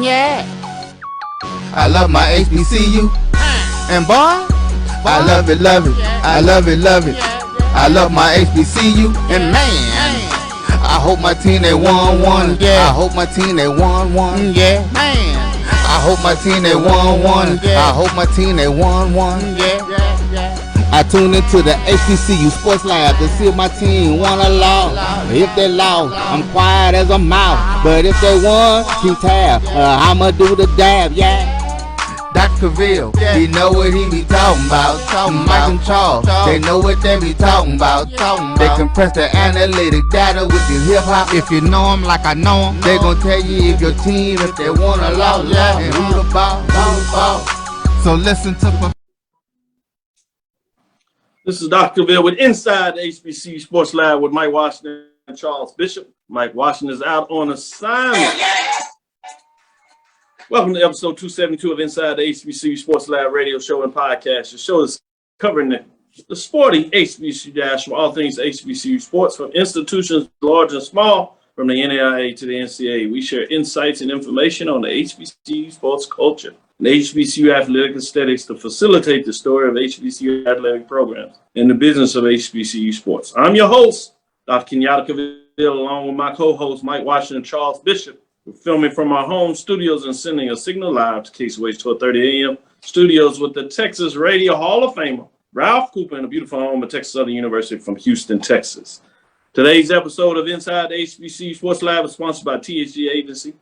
Yeah. I love my HBCU. And boy, I love it, love it. I love it, love it. I love my HBCU. And man, I hope my team they won one. Yeah. I hope my team they won one. Yeah. Man, I hope my team they won one. I hope my team they won one. Yeah. I tune into the HBCU Sports Lab to see if my team won or lost. If they lost, I'm quiet as a mouse. But if they won, keep tab. I'ma do the dab, yeah. Dr. Cavil, he know what he be talking about. Mike and Charles, they know what they be talking about. They compress the analytic data with the hip hop. If you know them like I know them, they gon' tell you if your team, if they won or lost, and who the ball. So listen to. This is Dr. Cavil with Inside the HBCU Sports Lab with Mike Washington and Charles Bishop. Mike Washington is out on assignment. Welcome to episode 272 of Inside the HBCU Sports Lab radio show and podcast. The show is covering the sporting HBCU dash from all things HBCU sports, from institutions large and small, from the NAIA to the NCAA. We share insights and information on the HBCU sports culture and HBCU athletic aesthetics to facilitate the story of HBCU athletic programs and the business of HBCU sports. I'm your host, Dr. Kenyatta Cavil, along with my co-host, Mike Washington and Charles Bishop. We're filming from our home studios and sending a signal live to KCWH 1230 AM studios with the Texas Radio Hall of Famer, Ralph Cooper, in a beautiful home at Texas Southern University from Houston, Texas. Today's episode of Inside the HBCU Sports Lab is sponsored by THG Agency.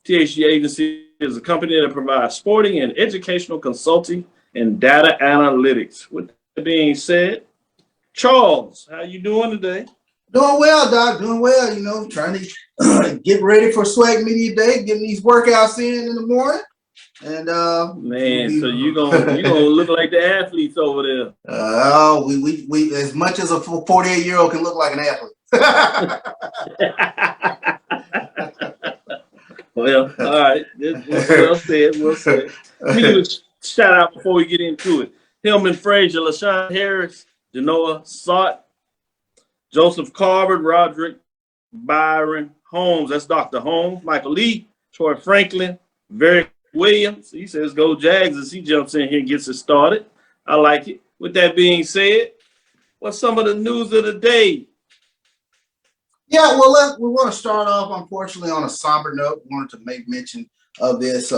THG Agency is a company that provides sporting and educational consulting and data analytics. With that being said, Charles, how you doing today? Doing well, Doc. Doing well. You know, trying to get ready for Swag Media Day, getting these workouts in the morning. And man, so you gonna look like the athletes over there. We as much as a 48-year-old can look like an athlete. Well, all right. Well said. Well said. Let me do a shout out before we get into it. Hillman Frazier, LaShawn Harris, Genoa Sott, Joseph Carver, Roderick Byron Holmes. That's Dr. Holmes. Michael Lee, Troy Franklin, Varick Williams. He says go Jags as he jumps in here and gets it started. I like it. With that being said, what's some of the news of the day? Yeah, well, we want to start off, unfortunately, on a somber note. We wanted to make mention of this.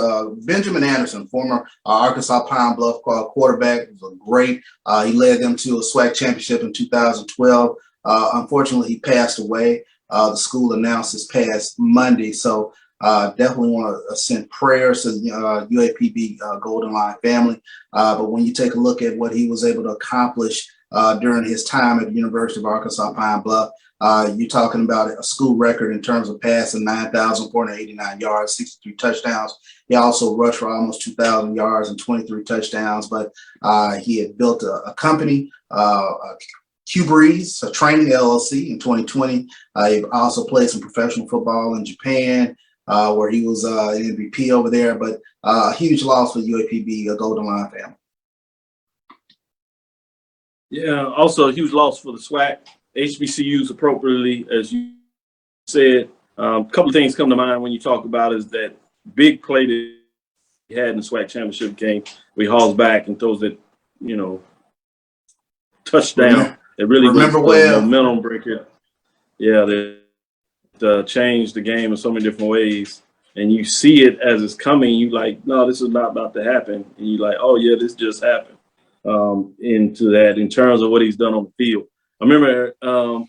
Benjamin Anderson, former Arkansas Pine Bluff quarterback, was great. He led them to a SWAC championship in 2012. Unfortunately, he passed away. The school announced this past Monday. So definitely want to send prayers to the UAPB Golden Line family. But when you take a look at what he was able to accomplish during his time at the University of Arkansas Pine Bluff, you're talking about a school record in terms of passing 9,489 yards, 63 touchdowns. He also rushed for almost 2,000 yards and 23 touchdowns. But he had built a company, Q-Breeze, a training LLC in 2020. He also played some professional football in Japan, where he was an MVP over there. But a huge loss for UAPB, a Golden Line family. Yeah, also a huge loss for the SWAC. HBCUs appropriately, as you said. A couple of things come to mind when you talk about is that big play that he had in the SWAC championship game. We hauls back and throws that, touchdown. It really was a momentum breaker. Yeah, that changed the game in so many different ways. And you see it as it's coming. You like, no, this is not about to happen. And you like, oh yeah, this just happened. Into that in terms of what he's done on the field. I remember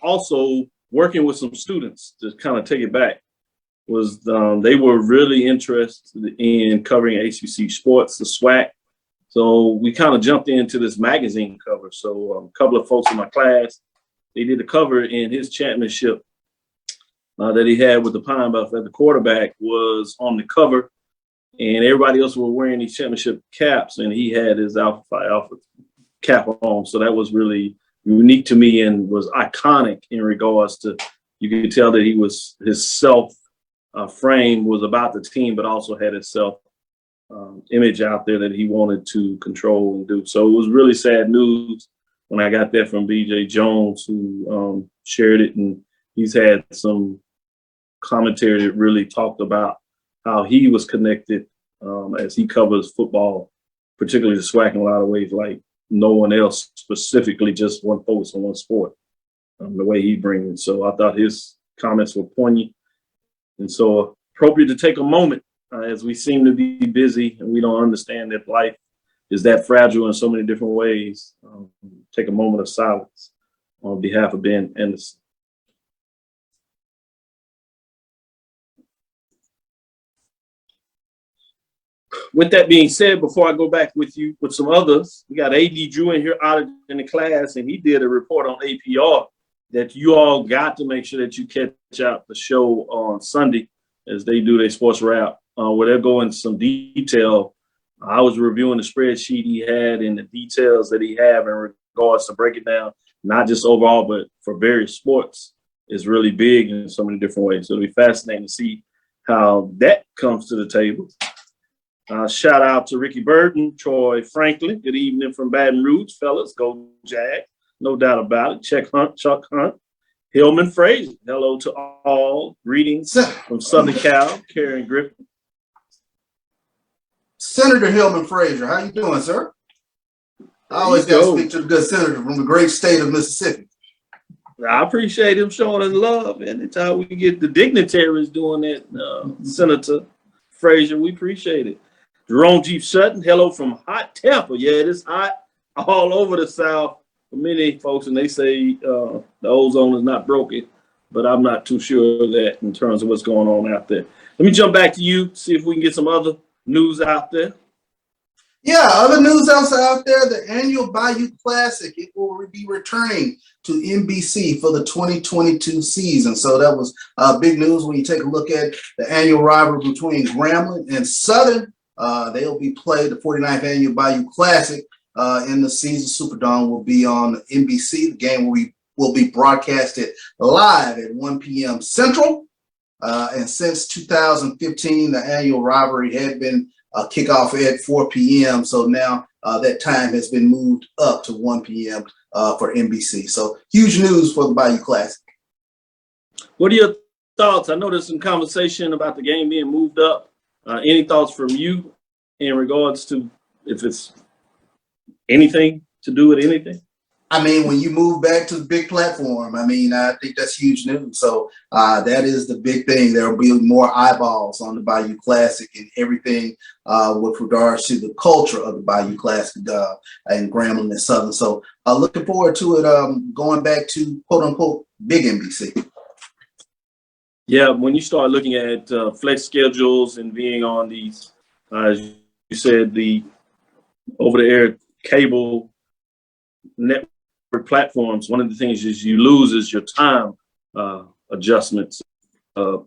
also working with some students to kind of take it back. Was they were really interested in covering HBCU sports, the SWAC. So we kind of jumped into this magazine cover. So a couple of folks in my class, they did a cover in his championship that he had with the Pine Bluff at the quarterback was on the cover, and everybody else were wearing these championship caps, and he had his Alpha Phi Alpha cap on. So that was really unique to me and was iconic in regards to, you could tell that he was, his self frame was about the team, but also had his self image out there that he wanted to control and do. So it was really sad news when I got that from BJ Jones, who shared it, and he's had some commentary that really talked about how he was connected as he covers football, particularly the SWAC in a lot of ways, like no one else, specifically just one focus on one sport, the way he brings it. So I thought his comments were poignant and so appropriate to take a moment as we seem to be busy and we don't understand that life is that fragile in so many different ways. Take a moment of silence on behalf of Ben Anderson. With that being said, before I go back with you with some others, we got AD Drew in here out in the class, and he did a report on APR that you all got to make sure that you catch out the show on Sunday as they do their sports wrap, where they'll go into some detail. I was reviewing the spreadsheet he had and the details that he have in regards to break it down, not just overall, but for various sports is really big in so many different ways. So it'll be fascinating to see how that comes to the table. Shout out to Ricky Burton, Troy Franklin. Good evening from Baton Rouge, fellas. Go Jag. No doubt about it. Chuck Hunt. Hillman Fraser. Hello to all. Greetings from Southern Cal. Karen Griffin. Senator Hillman Fraser, how you doing, sir? I always got to speak to the good senator from the great state of Mississippi. I appreciate him showing his love. Anytime we get the dignitaries doing that, Senator Fraser, we appreciate it. Jerome G. Sutton, hello from hot Tampa. Yeah, it is hot all over the South for many folks, and they say the ozone is not broken, but I'm not too sure of that in terms of what's going on out there. Let me jump back to you, see if we can get some other news out there. Yeah, other news also out there, the annual Bayou Classic, it will be returning to NBC for the 2022 season. So that was big news when you take a look at the annual rivalry between Grambling and Southern. They'll be played, the 49th annual Bayou Classic in the season. Superdome will be on NBC. The game will be broadcasted live at 1 p.m. Central. And since 2015, the annual rivalry had been kickoff at 4 p.m. So now that time has been moved up to 1 p.m. For NBC. So huge news for the Bayou Classic. What are your thoughts? I know there's some conversation about the game being moved up. Any thoughts from you in regards to if it's anything to do with anything? I mean, when you move back to the big platform, I mean, I think that's huge news. So that is the big thing. There will be more eyeballs on the Bayou Classic and everything with regards to the culture of the Bayou Classic and Grambling and Southern. So looking forward to it going back to quote unquote big NBC. Yeah, when you start looking at flex schedules and being on these, as you said, the over-the-air cable network platforms, one of the things is you lose is your time adjustments.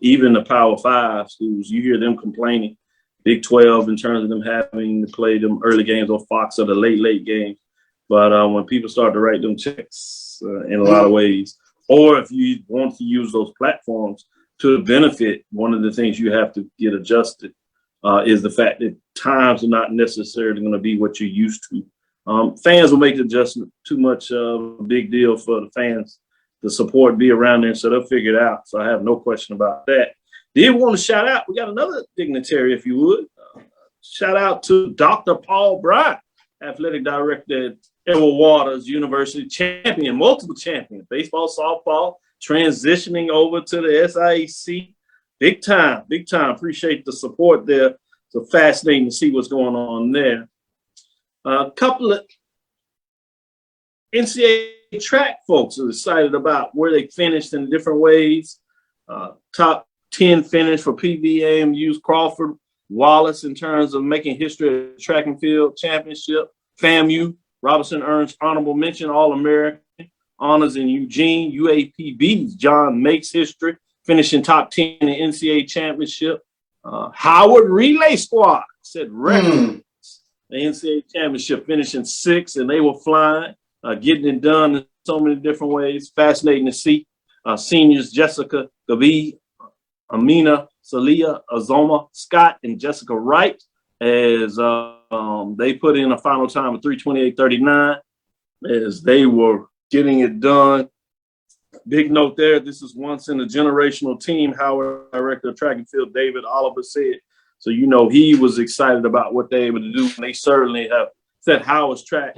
Even the Power 5 schools, you hear them complaining, Big 12 in terms of them having to play them early games on Fox or the late games. But when people start to write them checks in a lot of ways, or if you want to use those platforms to benefit, one of the things you have to get adjusted is the fact that times are not necessarily going to be what you're used to. Fans will make the adjustment too much of a big deal for the fans. The support be around there, so they'll figure it out. So I have no question about that. Did want to shout out, we got another dignitary, if you would. Shout out to Dr. Paul Bryant, athletic director at Edward Waters University, champion, multiple champion, baseball, softball, transitioning over to the SIAC. Big time. Appreciate the support there. So fascinating to see what's going on there. A couple of NCAA track folks are excited about where they finished in different ways. Top 10 finish for PVAMU's Crawford-Wallis in terms of making history at the track and field championship. FAMU, Robertson earns honorable mention, All-American honors in Eugene. UAPB's John makes history, finishing top 10 in the NCAA championship. Howard Relay Squad set record. The NCAA championship finishing 6th, and they were flying, getting it done in so many different ways. Fascinating to see. Seniors Jessica Gabi, Amina Salia, Azoma Scott, and Jessica Wright as they put in a final time of 3:28:39 as they were getting it done. Big note there, this is once in a generational team. Howard director of track and field David Oliver said So, you know, he was excited about what they're able to do. And they certainly have set Howard's track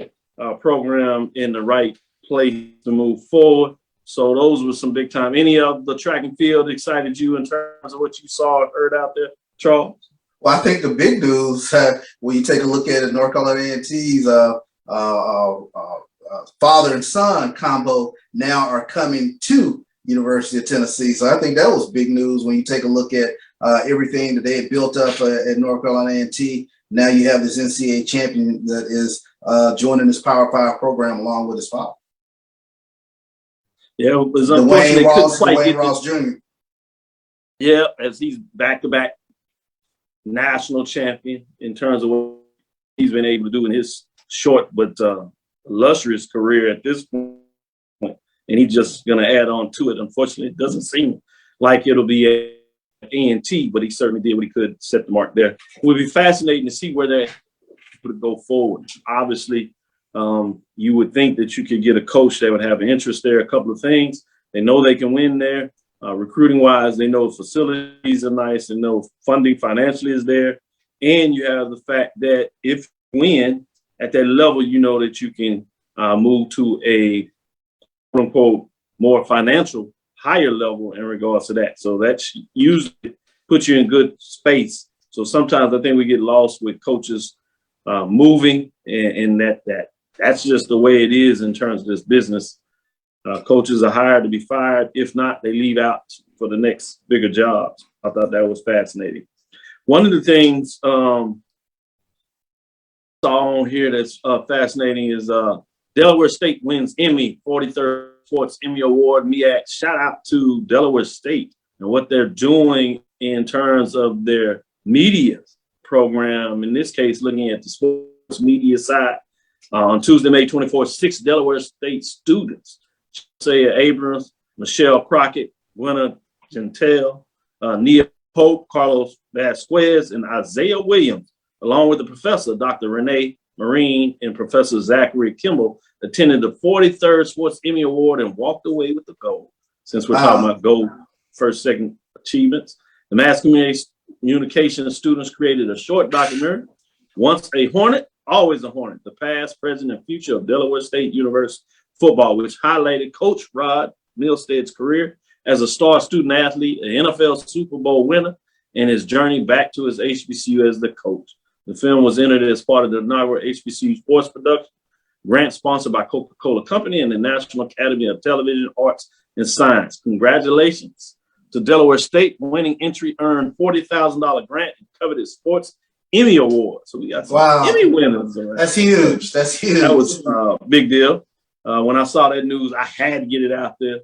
program in the right place to move forward. So those were some big time. Any of the track and field excited you in terms of what you saw or heard out there, Charles? Well, I think the big news, when you take a look at it, North Carolina A&T's father and son combo now are coming to University of Tennessee. So I think that was big news when you take a look at everything that they had built up at North Carolina A&T. Now you have this NCAA champion that is joining this Power 5 program along with his father. Yeah, it was unfortunate. Dwayne Ross Jr. Yeah, as he's back-to-back national champion in terms of what he's been able to do in his short but illustrious career at this point. And he's just going to add on to it. Unfortunately, it doesn't seem like it'll be a A&T, but he certainly did what he could to set the mark there. It would be fascinating to see where they're able to go forward. Obviously, you would think that you could get a coach that would have an interest there. A couple of things. They know they can win there. Recruiting-wise, they know facilities are nice. They know funding financially is there. And you have the fact that if you win at that level, you know that you can move to a quote-unquote more financial higher level in regards to that. So that usually puts you in good space. So sometimes I think we get lost with coaches moving, and that's just the way it is in terms of this business. Coaches are hired to be fired. If not, they leave out for the next bigger jobs. I thought that was fascinating. One of the things saw on here that's fascinating is Delaware State wins Emmy, 43rd Sports Emmy Award, MEAC. Shout out to Delaware State and what they're doing in terms of their media program. In this case, looking at the sports media side. On Tuesday, May 24th, 6 Delaware State students, Shea Abrams, Michelle Crockett, Winner Gentile, Nia Pope, Carlos Vasquez, and Isaiah Williams, along with the professor, Dr. Renee Marine, and Professor Zachary Kimball, attended the 43rd Sports Emmy Award and walked away with the gold. Since we're talking about gold, first, second achievements, the mass communication students created a short documentary, Once a Hornet, Always a Hornet, the past, present, and future of Delaware State University football, which highlighted Coach Rod Milstead's career as a star student athlete, an NFL Super Bowl winner, and his journey back to his HBCU as the coach. The film was entered as part of the inaugural HBCU Sports production grant sponsored by Coca-Cola Company and the National Academy of Television Arts and Science. Congratulations to Delaware State. Winning entry earned $40,000 grant and coveted Sports Emmy Award. So we got some Emmy winners. That's huge. That's huge. That was a big deal. When I saw that news, I had to get it out there.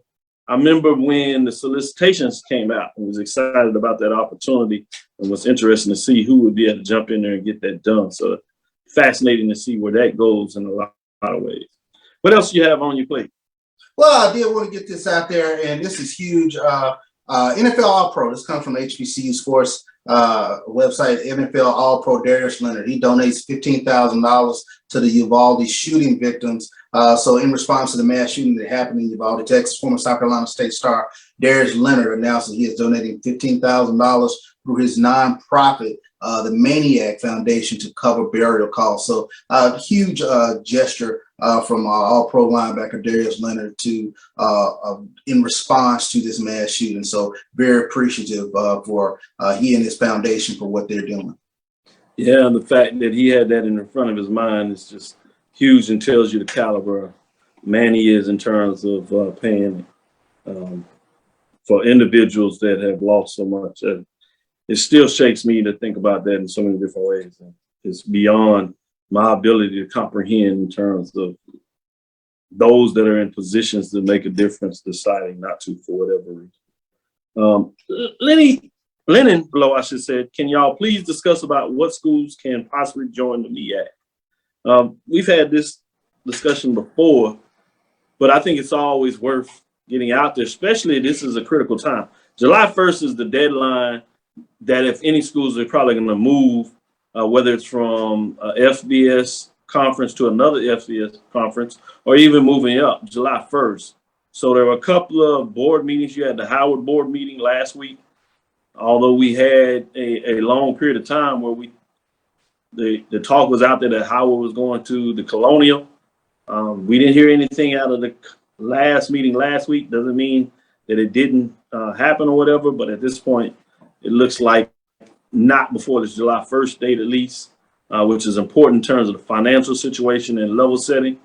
I remember when the solicitations came out and was excited about that opportunity and was interested to see who would be able to jump in there and get that done. So fascinating to see where that goes in a lot of ways. What else do you have on your plate? Well, I did want to get this out there, and this is huge. NFL All-Pro. This comes from HBCU Sports website, NFL All-Pro Darius Leonard. He donates $15,000 to the Uvalde shooting victims. So in response to the mass shooting that happened in Uvalde, Texas, former South Carolina State star Darius Leonard announced that he is donating $15,000 through his nonprofit, the MEACSports Foundation, to cover burial costs. So huge gesture from All-Pro linebacker Darius Leonard to in response to this mass shooting. So very appreciative for he and his foundation for what they're doing. Yeah, and the fact that he had that in the front of his mind is just huge and tells you the caliber man he is in terms of paying for individuals that have lost so much. It still shakes me to think about that in so many different ways. And it's beyond my ability to comprehend in terms of those that are in positions to make a difference deciding not to for whatever reason. Lennon below, I should say, can y'all please discuss about what schools can possibly join the MEAC? We've had this discussion before, but I think it's always worth getting out there, especially this is a critical time. July 1st is the deadline that if any schools are probably going to move, whether it's from a FBS conference to another FBS conference, or even moving up July 1st. So there were a couple of board meetings. You had the Howard board meeting last week. although we had a long period of time where the talk was out there that Howard was going to the Colonial. We didn't hear anything out of the last meeting last week. Doesn't mean that it didn't happen or whatever, but at this point, it looks like not before this July 1st date at least, which is important in terms of the financial situation and level setting,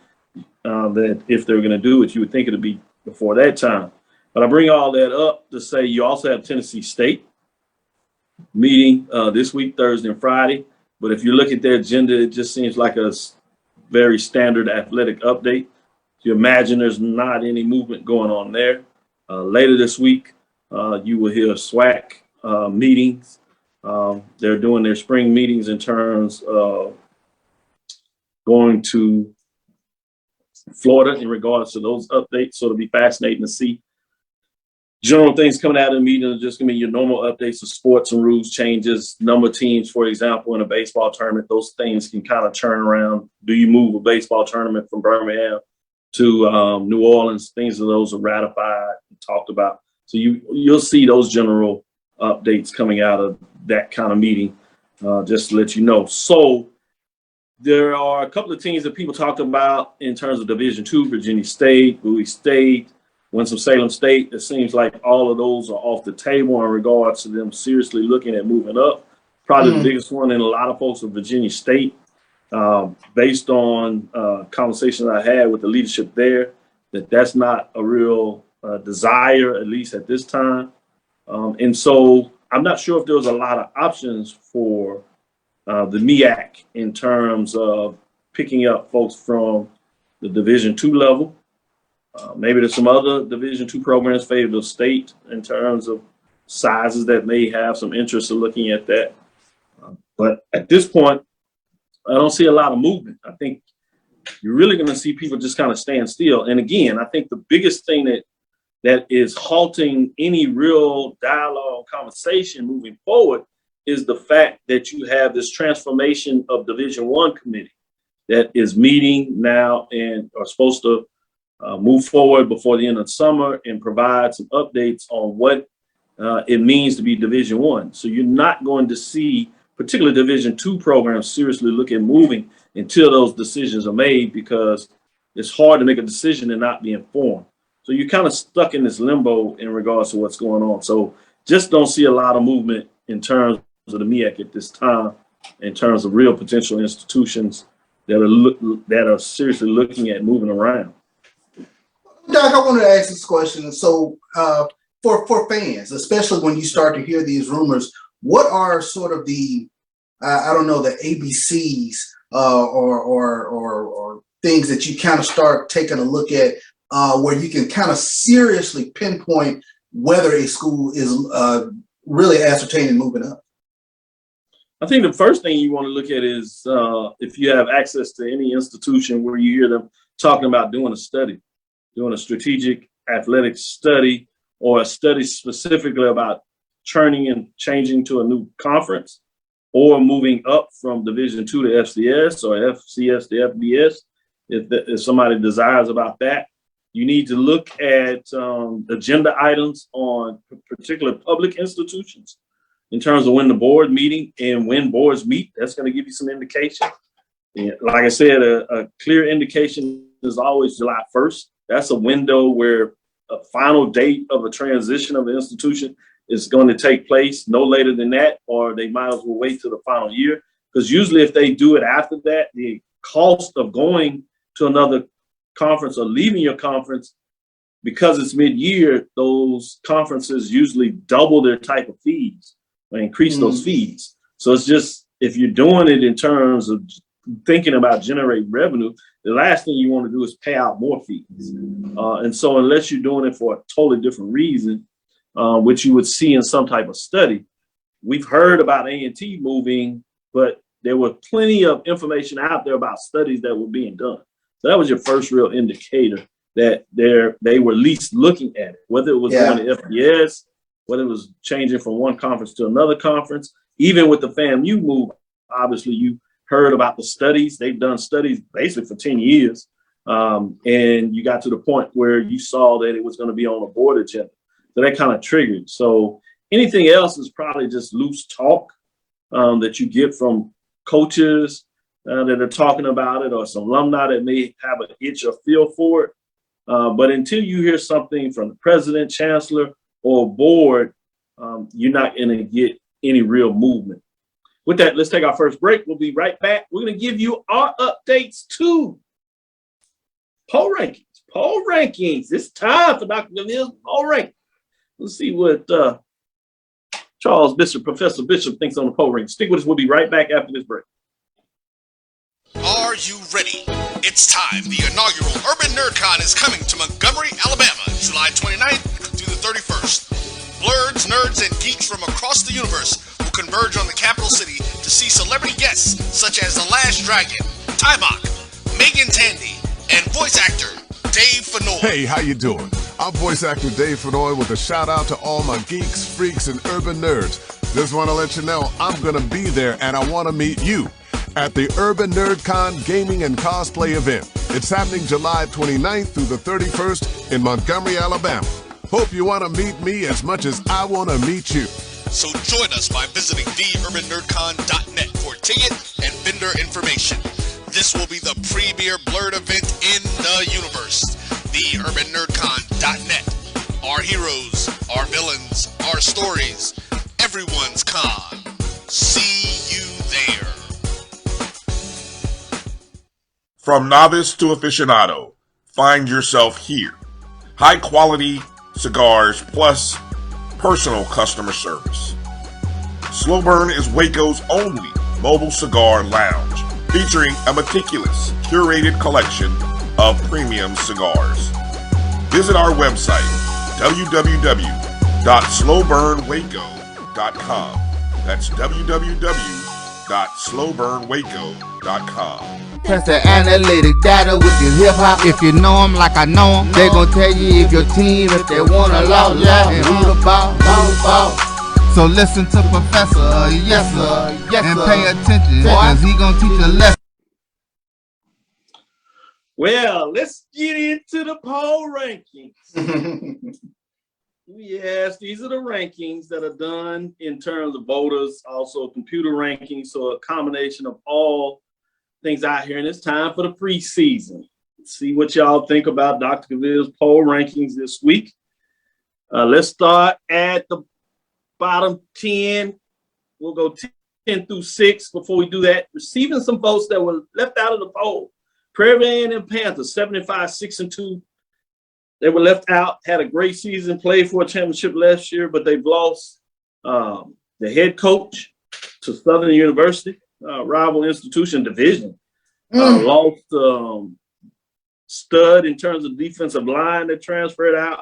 that if they're going to do it, you would think it would be before that time. But I bring all that up to say you also have Tennessee State meeting this week, Thursday and Friday. But if you look at their agenda, it just seems like a very standard athletic update. You imagine there's not any movement going on there. Later this week, you will hear SWAC meetings. They're doing their spring meetings in terms of going to Florida in regards to those updates. So it'll be fascinating to see. General things coming out of the meeting are just going to be your normal updates of sports and rules changes, number of teams, for example, in a baseball tournament. Those things can kind of turn around. Do you move a baseball tournament from Birmingham to New Orleans? Things of those are ratified and talked about. So you'll see those general updates coming out of that kind of meeting, just to let you know. So there are a couple of teams that people talk about in terms of Division II, Virginia State, Bowie State, Winston-Salem State. It seems like all of those are off the table in regards to them seriously looking at moving up. Probably the biggest one in a lot of folks of Virginia State, based on conversations I had with the leadership there, that's not a real desire, at least at this time. And so I'm not sure if there was a lot of options for the MEAC in terms of picking up folks from the Division II level. Maybe there's some other Division II programs favored of state in terms of sizes that may have some interest in looking at that. But at this point, I don't see a lot of movement. I think you're really going to see people just kind of stand still. And again, I think the biggest thing that is halting any real dialogue conversation moving forward is the fact that you have this transformation of Division I committee that is meeting now and are supposed to move forward before the end of summer and provide some updates on what it means to be Division I. So you're not going to see particular Division II programs seriously look at moving until those decisions are made, because it's hard to make a decision and not be informed. So you're kind of stuck in this limbo in regards to what's going on. So just don't see a lot of movement in terms of the MEAC at this time, in terms of real potential institutions that are seriously looking at moving around. Doc, I wanted to ask this question. So for fans, especially when you start to hear these rumors, what are sort of the, I don't know, the ABCs or things that you kind of start taking a look at where you can kind of seriously pinpoint whether a school is really ascertaining moving up? I think the first thing you want to look at is if you have access to any institution where you hear them talking about doing a study, doing a strategic athletic study, or a study specifically about turning and changing to a new conference, or moving up from Division II to FCS or FCS to FBS. If somebody desires about that, you need to look at agenda items on particular public institutions in terms of when the board meeting and when boards meet. That's going to give you some indication. And like I said, a clear indication is always July 1st. That's a window where a final date of a transition of an institution is going to take place no later than that, or they might as well wait till the final year. Because usually if they do it after that, the cost of going to another conference or leaving your conference, because it's mid-year, those conferences usually double their type of fees or increase those fees. So it's just, if you're doing it in terms of thinking about generating revenue, the last thing you want to do is pay out more fees. And so unless you're doing it for a totally different reason, which you would see in some type of study, we've heard about A&T moving, but there were plenty of information out there about studies that were being done. So that was your first real indicator that they were at least looking at it, whether it was going to FBS, whether it was changing from one conference to another conference. Even with the FAMU move, obviously you heard about the studies. They've done studies basically for 10 years. And you got to the point where you saw that it was going to be on a board agenda. So that kind of triggered. So Anything else is probably just loose talk that you get from coaches that are talking about it, or some alumni that may have an itch or feel for it. But until you hear something from the president, chancellor, or board, you're not going to get any real movement. With that, let's take our first break. We'll be right back. We're going to give you our updates to poll rankings. Poll rankings. It's time for Dr. Cavil's poll ranking. Let's see what Charles Bishop, Professor Bishop, thinks on the poll rankings. Stick with us. We'll be right back after this break. Are you ready? It's time. The inaugural Urban NerdCon is coming to Montgomery, Alabama, July 29th through the 31st. Blurs, nerds, and geeks from across the universe will converge on the capital city to see celebrity guests such as The Last Dragon, Timok, Megan Tandy, and voice actor Dave Fennoy. Hey, how you doing? I'm voice actor Dave Fennoy with a shout out to all my geeks, freaks, and urban nerds. Just want to let you know I'm going to be there, and I want to meet you at the Urban NerdCon Gaming and Cosplay event. It's happening July 29th through the 31st in Montgomery, Alabama. Hope you want to meet me as much as I want to meet you. So join us by visiting theurbannerdcon.net for ticket and vendor information. This will be the premier blurred event in the universe. Theurbannerdcon.net. Our heroes, our villains, our stories, everyone's con. See you there. From novice to aficionado, find yourself here. High quality cigars plus personal customer service. Slow Burn is Waco's only mobile cigar lounge, featuring a meticulous, curated collection of premium cigars. Visit our website, www.slowburnwaco.com. That's www.slowburnwaco.com. Test the analytic data with your hip hop. If you know them like I know them, they gon' tell you if your team, if they wanna lose, and who the ball. So listen to Professor, yes sir, and pay attention, cause he gon' teach a lesson. Well, let's get into the poll rankings. Yes, these are the rankings that are done in terms of voters, also computer rankings, so a combination of all things out here, and it's time for the preseason. Let's see what y'all think about Dr. Cavil's poll rankings this week. Let's start at the bottom 10. We'll go 10 through 6. Before we do that, receiving some votes that were left out of the poll. Prairie and Panthers, 75-6-2. They were left out, had a great season, played for a championship last year, but they've lost the head coach to Southern University. Rival institution division. Lost stud in terms of defensive line that transferred out.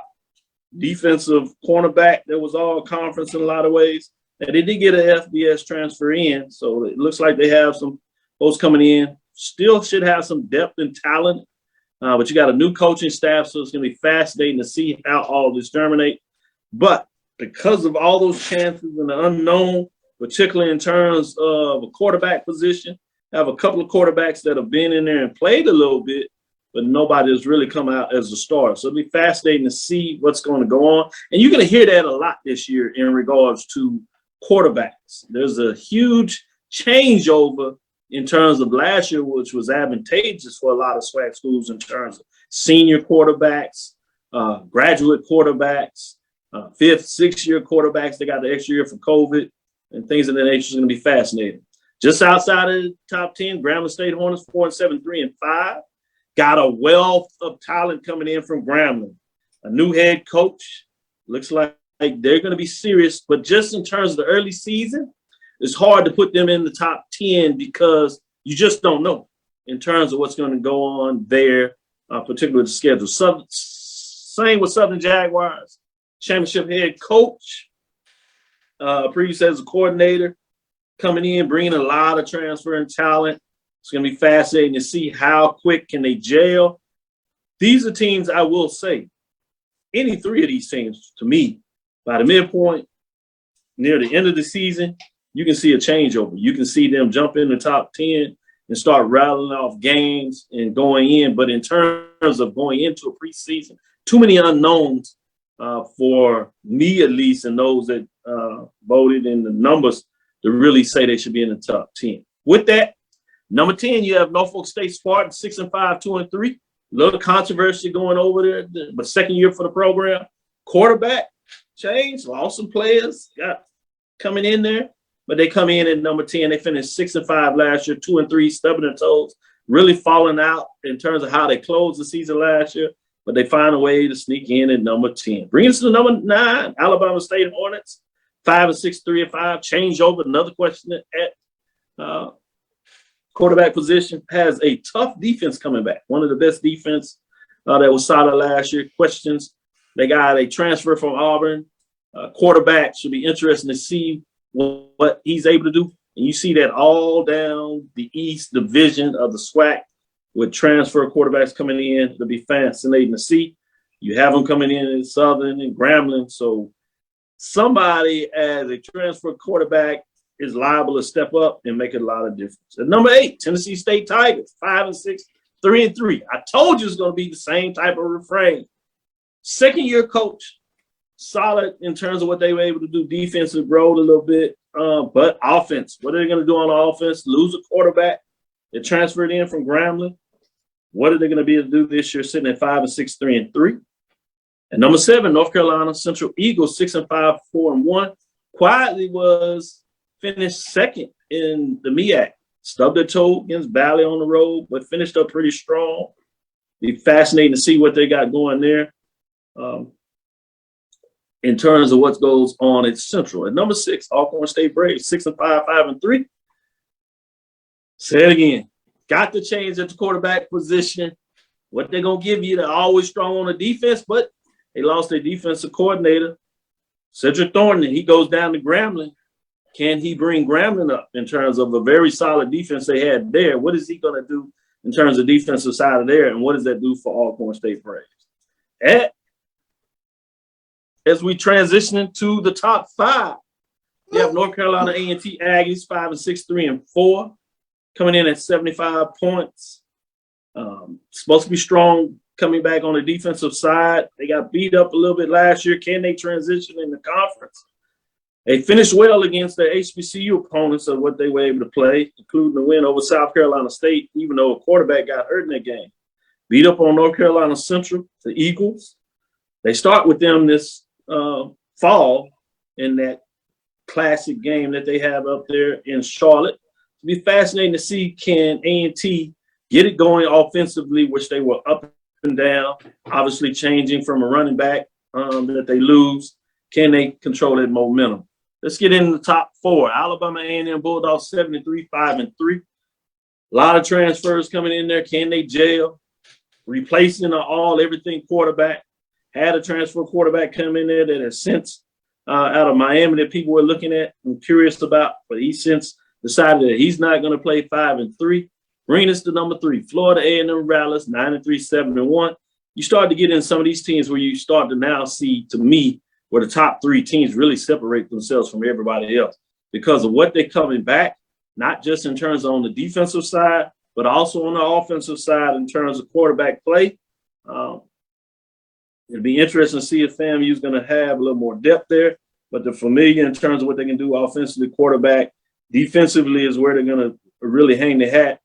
Defensive cornerback that was all conference in a lot of ways. And they did get an FBS transfer in, so it looks like they have some folks coming in. Still should have some depth and talent, but you got a new coaching staff, so it's going to be fascinating to see how all this germinate. But because of all those chances and the unknown, particularly in terms of a quarterback position. I have a couple of quarterbacks that have been in there and played a little bit, but nobody has really come out as a starter. So it'll be fascinating to see what's going to go on. And you're going to hear that a lot this year in regards to quarterbacks. There's a huge changeover in terms of last year, which was advantageous for a lot of SWAC schools in terms of senior quarterbacks, graduate quarterbacks, fifth, sixth-year quarterbacks. They got the extra year for COVID. And things of that nature is going to be fascinating. Just outside of the top 10, Grambling State Hornets 4-7, 3-5. Got a wealth of talent coming in from Grambling. A new head coach. Looks like they're going to be serious. But just in terms of the early season, it's hard to put them in the top 10 because you just don't know in terms of what's going to go on there, particularly the schedule. Same with Southern Jaguars. Championship head coach. Previous as a coordinator, coming in, bringing a lot of transferring talent. It's going to be fascinating to see how quick can they gel. These are teams, I will say, any three of these teams, to me, by the midpoint, near the end of the season, you can see a changeover. You can see them jump in the top 10 and start rattling off games and going in. But in terms of going into a preseason, too many unknowns for me at least, and those that voted in the numbers to really say they should be in the top 10. With that, number 10, you have Norfolk State Spartans, 6-5, 2-3. A little controversy going over there, but second year for the program. Quarterback change, lost some players, got coming in there, but they come in at number 10. They finished 6-5 last year, 2-3, stubbing their toes, really falling out in terms of how they closed the season last year, but they find a way to sneak in at number 10. Bring us to number 9, Alabama State Hornets, 5-6, 3-5. Change over, another question at quarterback position. Has a tough defense coming back. One of the best defense that was solid last year. Questions. They got a transfer from Auburn. Quarterback should be interesting to see what he's able to do. And you see that all down the East Division of the SWAC with transfer quarterbacks coming in. It'll be fascinating to see. You have them coming in Southern and Grambling. So somebody as a transfer quarterback is liable to step up and make a lot of difference. At number 8, Tennessee State Tigers, 5-6, 3-3. I told you it's going to be the same type of refrain. Second year coach, solid in terms of what they were able to do. Defensive growth a little bit, but offense. What are they going to do on offense? Lose a quarterback that transferred in from Grambling. What are they going to be able to do this year, sitting at 5-6, 3-3? And number 7, North Carolina Central Eagles, 6-5, 4-1. Quietly was finished second in the MEAC. Stubbed their toe against Valley on the road, but finished up pretty strong. Be fascinating to see what they got going there in terms of what goes on at Central. At number 6, Alcorn State Braves, 6-5, 5-3. Say it again. Got to change at the quarterback position. What they're going to give you, they're always strong on the defense, but they lost their defensive coordinator, Cedric Thornton. He goes down to Grambling. Can he bring Grambling up in terms of a very solid defense they had there? What is he going to do in terms of defensive side of there, and what does that do for Alcorn State Braves? As we transition into the top 5, you have North Carolina A&T Aggies, 5-6, 3-4, coming in at 75 points. Supposed to be strong coming back on the defensive side. They got beat up a little bit last year. Can they transition in the conference? They finished well against their HBCU opponents of what they were able to play, including the win over South Carolina State, even though a quarterback got hurt in that game. Beat up on North Carolina Central, the Eagles. They start with them this fall in that classic game that they have up there in Charlotte. It'll be fascinating to see, can A&T get it going offensively, which they were up and down, obviously changing from a running back that they lose. Can they control that momentum? Let's get into the top 4. Alabama A&M Bulldogs, 73, 5-3. A lot of transfers coming in there. Can they gel? Replacing an all-everything quarterback. Had a transfer quarterback come in there that has since out of Miami that people were looking at and curious about, but he since decided that he's not going to play 5-3. Bringing us to number 3, Florida A&M Rattlers, 9-3, 7-1. You start to get in some of these teams where you start to now see, to me, where the top 3 teams really separate themselves from everybody else because of what they're coming back, not just in terms of on the defensive side, but also on the offensive side in terms of quarterback play. It'll be interesting to see if FAMU is going to have a little more depth there, but they're familiar in terms of what they can do offensively. Quarterback, defensively is where they're going to really hang their hat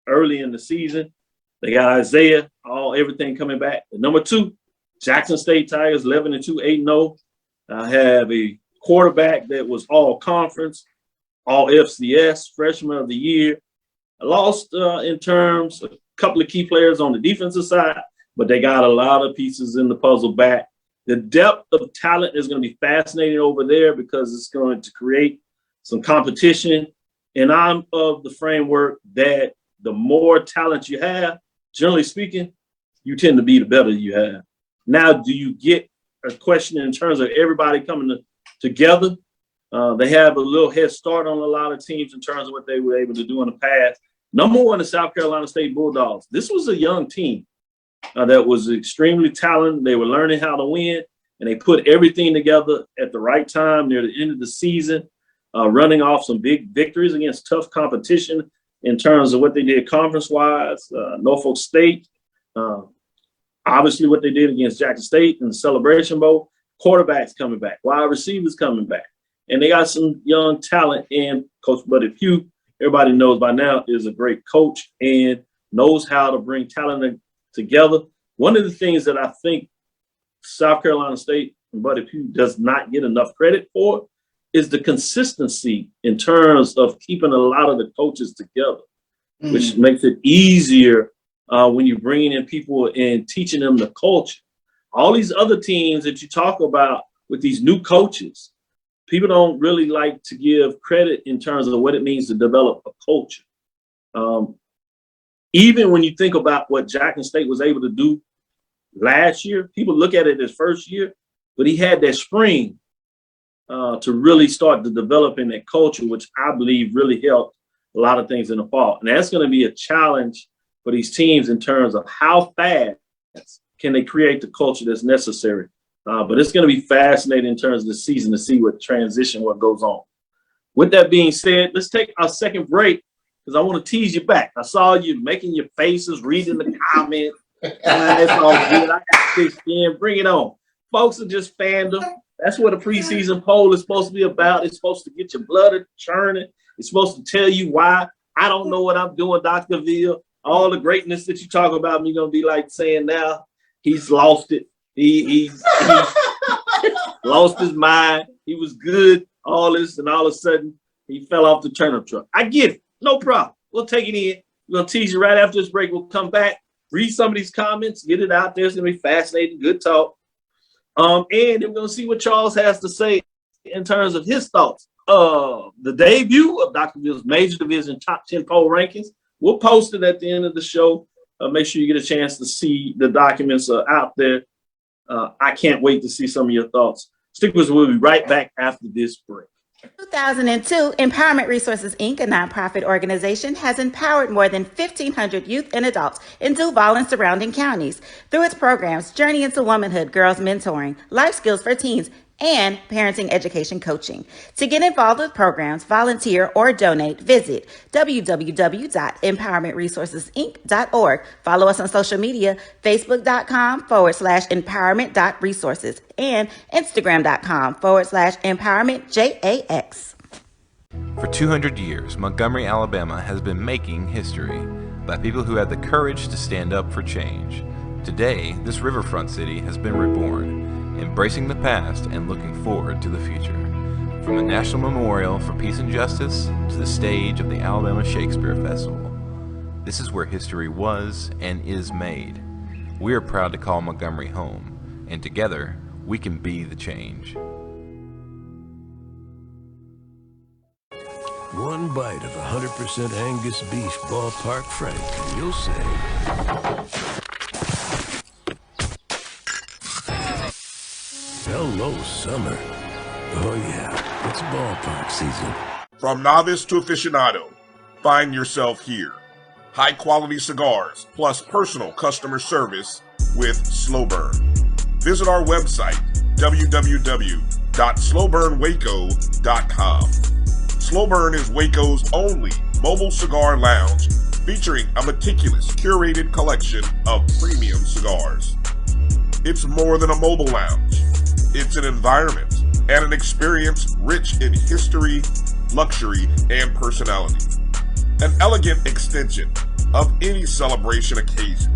early in the season. They got Isaiah, everything coming back. At number 2, Jackson State Tigers, 11-2, 8-0. Have a quarterback that was all conference, all FCS, freshman of the year. Lost in terms of a couple of key players on the defensive side, but they got a lot of pieces in the puzzle back. The depth of talent is going to be fascinating over there because it's going to create some competition. And I'm of the framework that the more talent you have, generally speaking, you tend to be the better you have. Now, do you get a question in terms of everybody coming together? They have a little head start on a lot of teams in terms of what they were able to do in the past. Number 1 is South Carolina State Bulldogs. This was a young team that was extremely talented. They were learning how to win, and they put everything together at the right time near the end of the season, running off some big victories against tough competition in terms of what they did conference-wise. Norfolk State, obviously what they did against Jackson State in the Celebration Bowl. quarterbacks coming back, wide receivers coming back, and they got some young talent. And Coach Buddy Pugh, everybody knows by now, is a great coach and knows how to bring talent together. One of the things that I think South Carolina State and Buddy Pugh does not get enough credit for is the consistency in terms of keeping a lot of the coaches together, which makes it easier when you're bringing in people and teaching them the culture. All these other teams that you talk about with these new coaches, people don't really like to give credit in terms of what it means to develop a culture. Even when you think about what Jackson State was able to do last year, people look at it as first year, but he had that spring to really start to develop in that culture, which I believe really helped a lot of things in the fall. And that's going to be a challenge for these teams in terms of how fast can they create the culture that's necessary. But it's going to be fascinating in terms of the season to see what transition, what goes on. With that being said, let's take our second break because I want to tease you back. I saw you making your faces, reading the comments. It's all good. I got thick skin. Bring it on. Folks are just fandom. That's what a preseason poll is supposed to be about. It's supposed to get your blood churning. It's supposed to tell you why I don't know what I'm doing, Dr. Cavil. All the greatness that you talk about me going to be like saying now he's lost it. He's lost his mind. He was good, all this, and all of a sudden he fell off the turnip truck. I get it. No problem. We'll take it in. We're going to tease you right after this break. We'll come back, read some of these comments, get it out there. It's going to be fascinating, good talk. And we're going to see what Charles has to say in terms of his thoughts. The debut of Dr. Cavil's Major Division Top 10 poll rankings. We'll post it at the end of the show. Make sure you get a chance to see the documents out there. I can't wait to see some of your thoughts. Stick with us. We'll be right back after this break. 2002, Empowerment Resources, Inc., a nonprofit organization, has empowered more than 1,500 youth and adults in Duval and surrounding counties through its programs Journey into Womanhood, Girls Mentoring, Life Skills for Teens, and Parenting Education Coaching. To get involved with programs, volunteer, or donate, visit www.empowermentresourcesinc.org. Follow us on social media, facebook.com/empowerment.resources and instagram.com/empowermentjax. For 200 years, Montgomery, Alabama has been making history by people who had the courage to stand up for change. Today, this riverfront city has been reborn, embracing the past and looking forward to the future. From the National Memorial for Peace and Justice to the stage of the Alabama Shakespeare Festival, this is where history was and is made. We are proud to call Montgomery home, and together we can be the change. One bite of 100% Angus beef ballpark frank, and you'll say, hello, summer. Oh yeah, it's ballpark season. From novice to aficionado, find yourself here. High quality cigars plus personal customer service with Slow Burn. Visit our website, www.slowburnwaco.com. Slow Burn is Waco's only mobile cigar lounge featuring a meticulous curated collection of premium cigars. It's more than a mobile lounge. It's an environment and an experience rich in history, luxury, and personality. An elegant extension of any celebration occasion.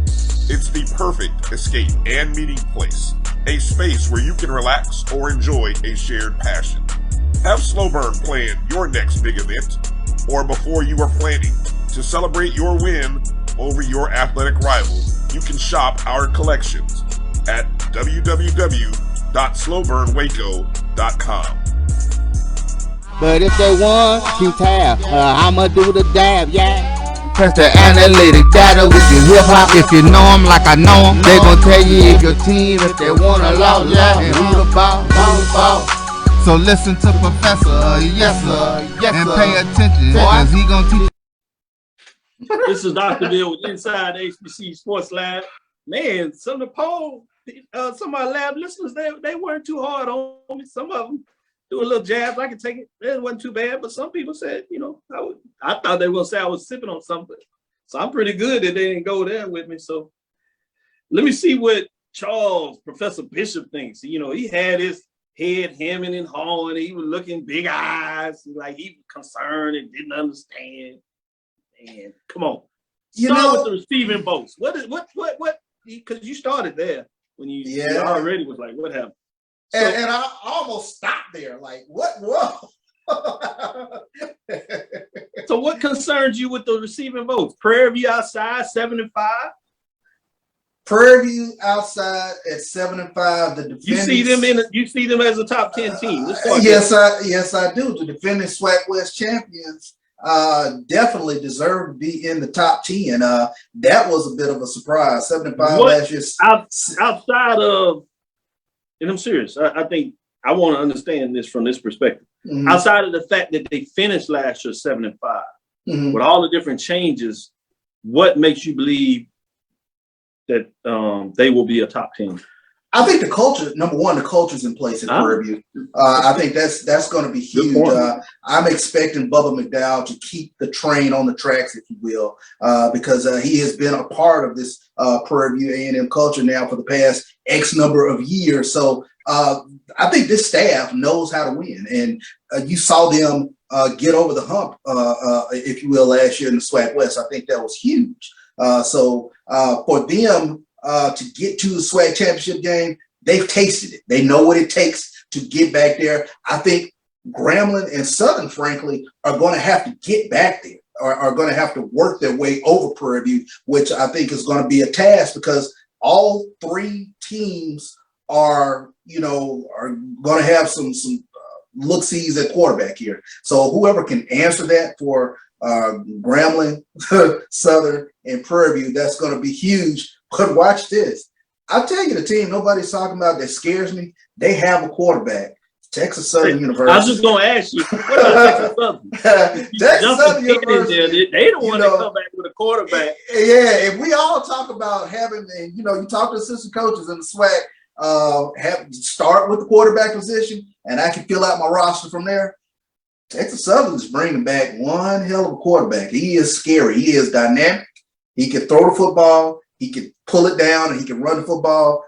It's the perfect escape and meeting place. A space where you can relax or enjoy a shared passion. Have Slow Burn plan your next big event, or before you are planning to celebrate your win over your athletic rival, you can shop our collections at www.slowburnwaco.com. But if they want to tab, I'ma do the dab, yeah. Press the analytic data with your hip hop. If you know them like I know them, they gon' tell you if your team, if they want a lot, yeah, and who the ball. So listen to Professor, yes sir, and pay attention, cause he gon' teach. This is Dr. Bill with Inside HBCU Sports Lab. Man, some of the poll, some of our lab listeners, they weren't too hard on me. Some of them do a little jabs. I can take it. It wasn't too bad, but some people said, you know, I thought they were gonna say I was sipping on something. So I'm pretty good that they didn't go there with me. So let me see what Charles, Professor Bishop thinks. You know, he had his head hemming and hawing. He was looking big eyes, like he was concerned and didn't understand. And come on, start with the receiving votes. What? Because you started there when you already was like, what happened? So, and I almost stopped there. Like, what? Whoa. So what concerns you with the receiving votes? Prairie View outside 7-5. Prairie View outside at 7-5. The defending, you see them as a top 10 team. Yes, I do. The defending SWAC West champions definitely deserve to be in the top 10. That was a bit of a surprise. 7-5 last year. Outside of, and I'm serious. I think I want to understand this from this perspective. Mm-hmm. Outside of the fact that they finished last year 7-5, mm-hmm. with all the different changes, what makes you believe that they will be a top 10? I think the culture, number one, the culture's in place at Prairie View. I think that's going to be huge. I'm expecting Bubba McDowell to keep the train on the tracks, if you will, because he has been a part of this Prairie View A&M culture now for the past X number of years. So I think this staff knows how to win, and you saw them get over the hump, if you will, last year in the SWAC West. I think that was huge. So for them to get to the SWAC championship game, they've tasted it. They know what it takes to get back there. I think Grambling and Southern, frankly, are going to have to get back there, or are going to have to work their way over Prairie View, which I think is going to be a task, because all three teams are going to have some look-sees at quarterback here. So whoever can answer that for Grambling, Southern, and Prairie View, that's going to be huge. But watch this. I'll tell you, the team nobody's talking about that scares me, they have a quarterback. Texas Southern University. I was just going to ask you, what about Texas Southern? Texas Southern University. They don't want to come back with a quarterback. Yeah, if we all talk about having, and you talk to assistant coaches in the SWAC, have start with the quarterback position, and I can fill out my roster from there. Texas Southern is bringing back one hell of a quarterback. He is scary. He is dynamic. He can throw the football. He can pull it down, and he can run the football.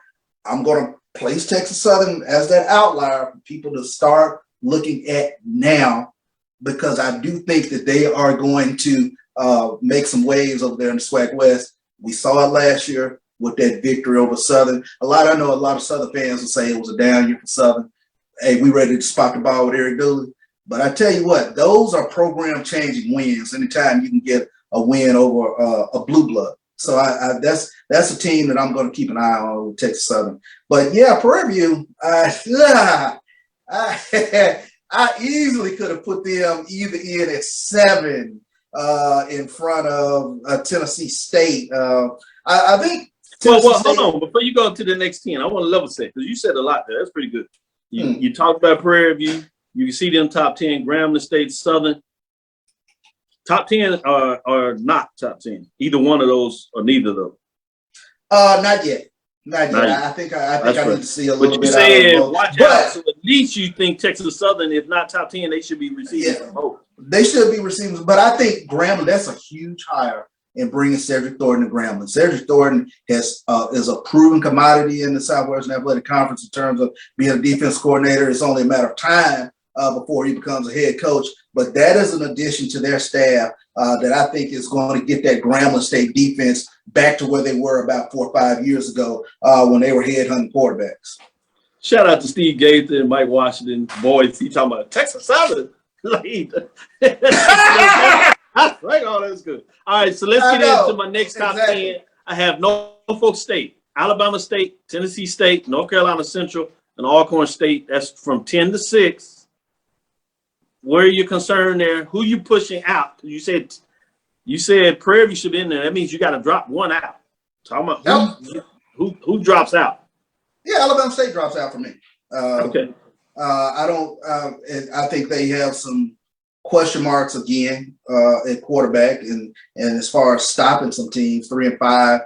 I'm going to place Texas Southern as that outlier for people to start looking at now, because I do think that they are going to make some waves over there in the SWAC West. We saw it last year with that victory over Southern. I know a lot of Southern fans will say it was a down year for Southern. Hey, we ready to spot the ball with Eric Dooley. But I tell you what, those are program-changing wins. Anytime you can get a win over a blue blood. So that's a team that I'm going to keep an eye on with Texas Southern. But yeah, Prairie View, I easily could have put them either in at 7 in front of Tennessee State. I think. Well, hold on. Before you go to the next 10, I want to level set, because you said a lot there. That's pretty good. You talked about Prairie View. You can see them top 10, Grambling State, Southern. Top 10 are not top 10. Either one of those or neither of those. Not yet. Not yet. I think I need to see a little bit. But you said watch out. So at least you think Texas Southern, if not top 10, they should be receiving some hope. They should be receiving, but I think Grambling, that's a huge hire in bringing Cedric Thornton to Grambling. Cedric Thornton is a proven commodity in the Southwestern Athletic Conference in terms of being a defense coordinator. It's only a matter of time before he becomes a head coach. But that is an addition to their staff that I think is going to get that Grambling State defense back to where they were about 4 or 5 years ago when they were headhunting quarterbacks. Shout out to Steve Gaither and Mike Washington. Boys, he talking about Texas Southern. Right, oh, that's good. All right, so let's get into my next top 10. I have Norfolk State, Alabama State, Tennessee State, North Carolina Central, and Alcorn State. That's from 10 to 6. Where are you concerned there? Who you pushing out? You said Prairie View should be in there. That means you got to drop one out. Talking about who drops out? Yeah, Alabama State drops out for me. Okay. I think they have some question marks again at quarterback, and as far as stopping some teams, 3 and 5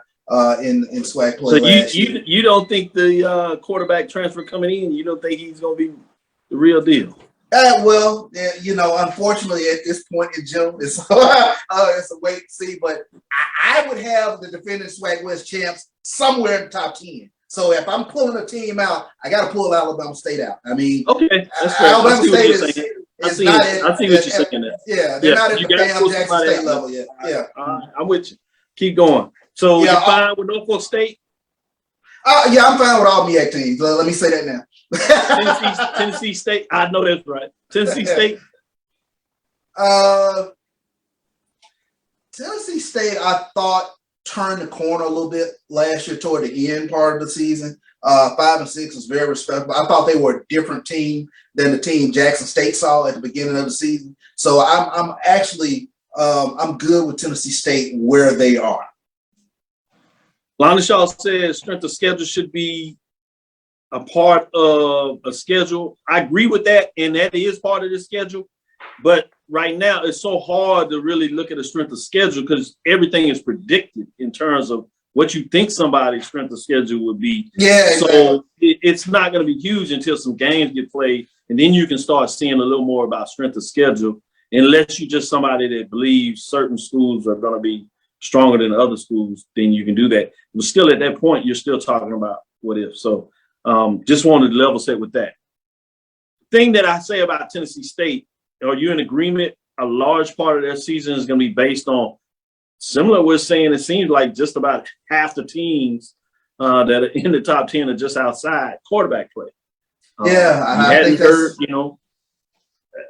in SWAC play. So you don't think the quarterback transfer coming in? You don't think he's going to be the real deal? Well, unfortunately, at this point in June, it's a wait and see. But I would have the defending SWAC West champs somewhere in the top 10. So if I'm pulling a team out, I got to pull Alabama State out. I mean, okay, that's fair. Alabama State is I see not what you're saying there. Yeah, they're not at you the got Bam Jackson State level yet. Yeah, I'm with you. Keep going. So Yeah, you're fine with Norfolk State? yeah, I'm fine with all MEAC teams. Let me say that now. Tennessee State. I know that's right. Tennessee State. Tennessee State, I thought turned the corner a little bit last year toward the end part of the season. 5-6 was very respectable. I thought they were a different team than the team Jackson State saw at the beginning of the season. So I'm actually I'm good with Tennessee State where they are. Lonnie Shaw says strength of schedule should be a part of a schedule. I agree with that, and that is part of the schedule. But right now, it's so hard to really look at a strength of schedule because everything is predicted in terms of what you think somebody's strength of schedule would be. Yeah. So it's not going to be huge until some games get played, and then you can start seeing a little more about strength of schedule. Unless you're just somebody that believes certain schools are going to be stronger than other schools, then you can do that. But still, at that point, you're still talking about what if. So just wanted to level set with that. Thing that I say about Tennessee State, are you in agreement? A large part of their season is going to be based on similar. We're saying it seems like just about half the teams that are in the top 10 are just outside quarterback play. I think heard,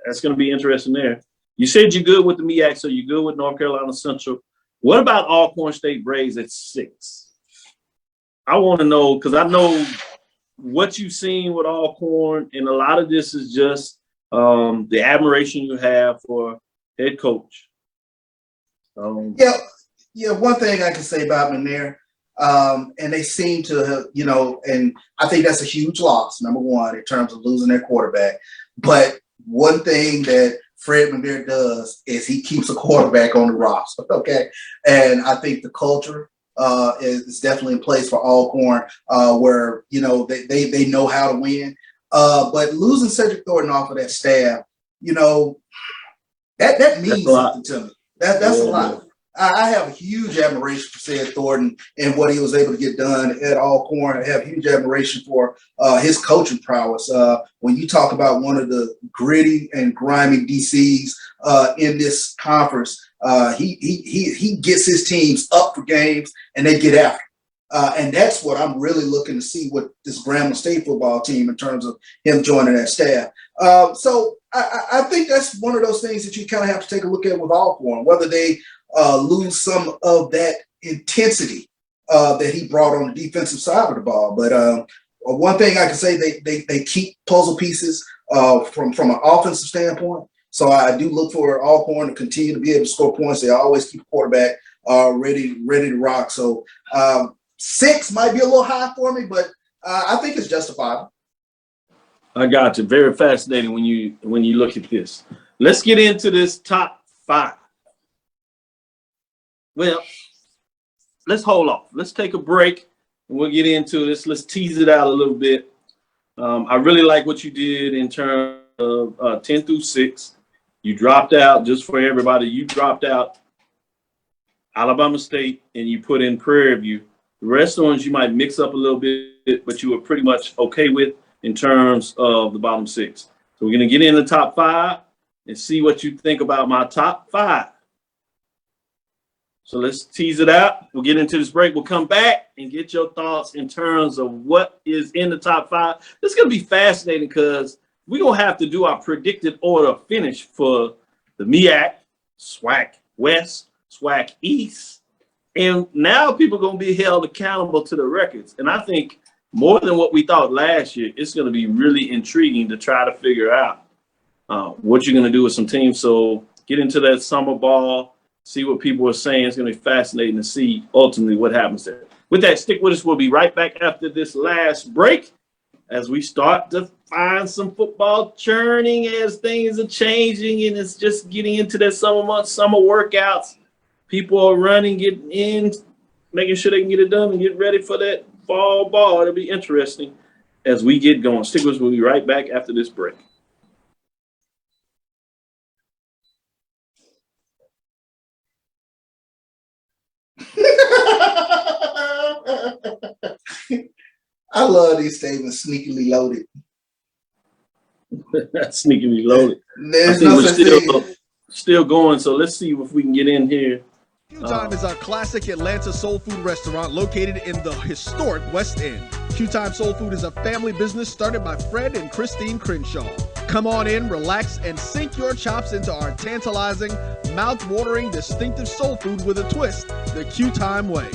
that's going to be interesting there. You said you're good with the MEAC, so you're good with North Carolina Central. What about Alcorn State Braves at 6? I want to know, because I know what you've seen with Alcorn, and a lot of this is just the admiration you have for head coach. Yeah. One thing I can say about them there, and they seem to have, and I think that's a huge loss, number one, in terms of losing their quarterback. But one thing that Fred McNair does is he keeps a quarterback on the roster, okay? And I think the culture is definitely in place for Alcorn, where, they know how to win. But losing Cedric Thornton off of that staff, that means something to me. That's a lot. I have a huge admiration for Ced Thornton and what he was able to get done at Alcorn. I have huge admiration for his coaching prowess. When you talk about one of the gritty and grimy DCs in this conference, he gets his teams up for games and they get after. And that's what I'm really looking to see with this Grambling State football team in terms of him joining that staff. So I think that's one of those things that you kind of have to take a look at with Alcorn, whether they lose some of that intensity that he brought on the defensive side of the ball. But one thing I can say, they keep puzzle pieces from an offensive standpoint. So I do look for Alcorn to continue to be able to score points. They always keep a quarterback ready to rock. So 6 might be a little high for me, but I think it's justifiable. I got you. Very fascinating when you look at this. Let's get into this top 5. Well, let's hold off. Let's take a break and we'll get into this. Let's tease it out a little bit. I really like what you did in terms of 10 through 6. You dropped out, just for everybody, you dropped out Alabama State and you put in Prairie View. The rest of the ones you might mix up a little bit, but you were pretty much okay with in terms of the bottom 6. So we're going to get in the top 5 and see what you think about my top 5. So let's tease it out. We'll get into this break. We'll come back and get your thoughts in terms of what is in the top 5. This is going to be fascinating because we're going to have to do our predicted order finish for the MEAC, SWAC West, SWAC East. And now people are going to be held accountable to the records. And I think more than what we thought last year, it's going to be really intriguing to try to figure out what you're going to do with some teams. So get into that summer ball. See what people are saying. It's going to be fascinating to see ultimately what happens there. With that, stick with us. We'll be right back after this last break as we start to find some football churning as things are changing and it's just getting into that summer months, summer workouts. People are running, getting in, making sure they can get it done and get ready for that fall ball. It'll be interesting as we get going. Stick with us. We'll be right back after this break. I love these statements, sneakily loaded. Sneakily loaded. There's no such thing. Still going, so let's see if we can get in here. Q Time is a classic Atlanta soul food restaurant located in the historic West End. Q Time Soul Food is a family business started by Fred and Christine Crenshaw. Come on in, relax, and sink your chops into our tantalizing, mouth-watering, distinctive soul food with a twist, the Q Time way.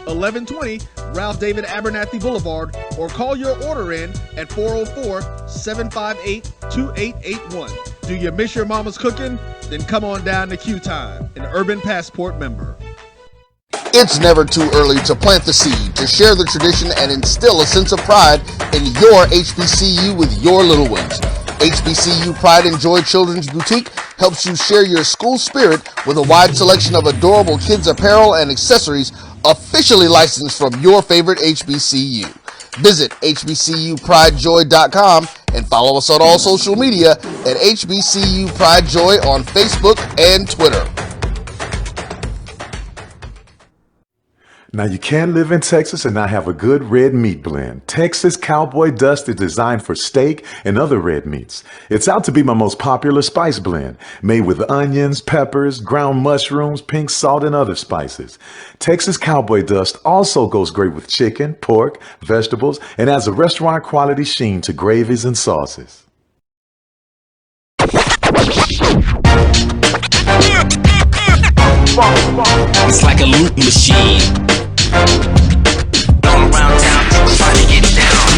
1120 Ralph David Abernathy Boulevard, or call your order in at 404-758-2881. Do you miss your mama's cooking? Then come on down to Q Time, an Urban Passport member. It's never too early to plant the seed, to share the tradition, and instill a sense of pride in your HBCU with your little ones. HBCU Pride and Joy Children's Boutique helps you share your school spirit with a wide selection of adorable kids' apparel and accessories officially licensed from your favorite HBCU. Visit hbcupridejoy.com and follow us on all social media at HBCU Pride Joy on Facebook and Twitter. Now, you can live in Texas and not have a good red meat blend. Texas Cowboy Dust is designed for steak and other red meats. It's out to be my most popular spice blend, made with onions, peppers, ground mushrooms, pink salt, and other spices. Texas Cowboy Dust also goes great with chicken, pork, vegetables, and adds a restaurant quality sheen to gravies and sauces. It's like a loot machine. All around town, people trying to get down.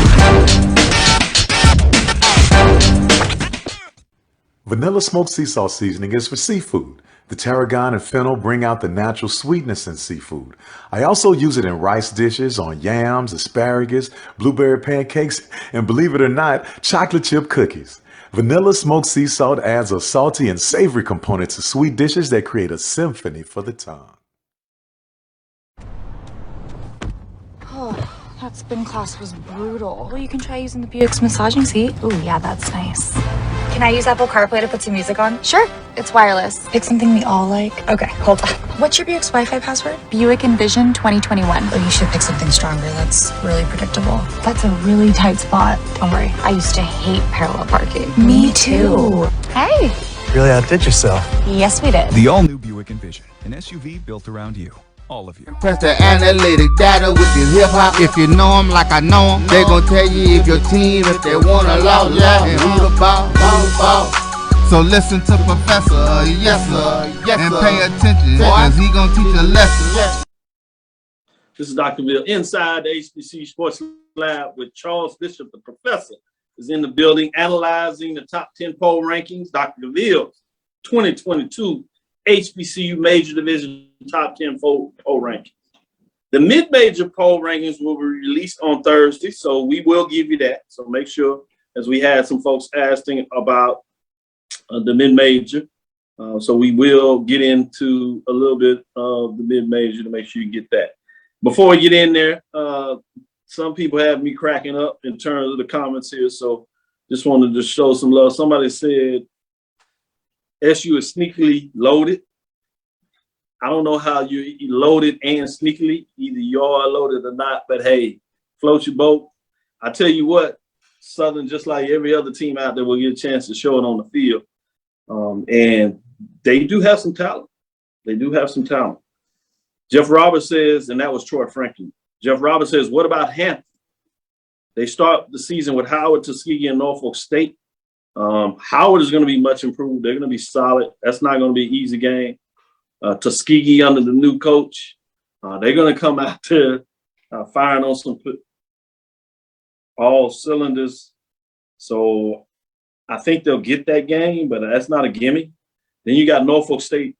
Vanilla smoked sea salt seasoning is for seafood. The tarragon and fennel bring out the natural sweetness in seafood. I also use it in rice dishes, on yams, asparagus, blueberry pancakes, and believe it or not, chocolate chip cookies. Vanilla smoked sea salt adds a salty and savory component to sweet dishes that create a symphony for the tongue. Oh, that spin class was brutal. Well, you can try using the Buick's massaging seat. Ooh, yeah, that's nice. Can I use Apple CarPlay to put some music on? Sure, it's wireless. Pick something we all like. Okay, hold on. What's your Buick's Wi-Fi password? Buick Envision 2021. Oh, you should pick something stronger. That's really predictable. That's a really tight spot. Don't worry, I used to hate parallel parking. Me too. Hey. Really outdid yourself. Yes, we did. The all-new Buick Envision, an SUV built around you. All of you. Press the analytic data with your hip hop. If you know them like I know them, they gon' tell you if your team, if they want to loud, and who the ball. So listen to Professor, yes sir, and pay attention, cause he gon' teach a lesson. This is Dr. Bill inside the HBCU Sports Lab with Charles Bishop, the professor, is in the building analyzing the top 10 poll rankings. Dr. Cavil's 2022 HBCU Major Division top 10 poll rankings. The mid-major poll rankings will be released on Thursday, so we will give you that. So make sure, as we had some folks asking about the mid-major, so we will get into a little bit of the mid-major to make sure you get that. Before we get in there, some people have me cracking up in terms of the comments here, so just wanted to show some love. Somebody said SU is sneakily loaded. I don't know how you loaded and sneakily. Either you are loaded or not, but hey, float your boat. I tell you what, Southern, just like every other team out there, will get a chance to show it on the field. And they do have some talent. They do have some talent. Jeff Roberts says, and that was Troy Franklin. Jeff Roberts says, what about Hampton? They start the season with Howard, Tuskegee, and Norfolk State. Howard is going to be much improved. They're going to be solid. That's not going to be an easy game. Tuskegee under the new coach, they're going to come out there firing on all cylinders. So I think they'll get that game, but that's not a gimme. Then you got Norfolk State,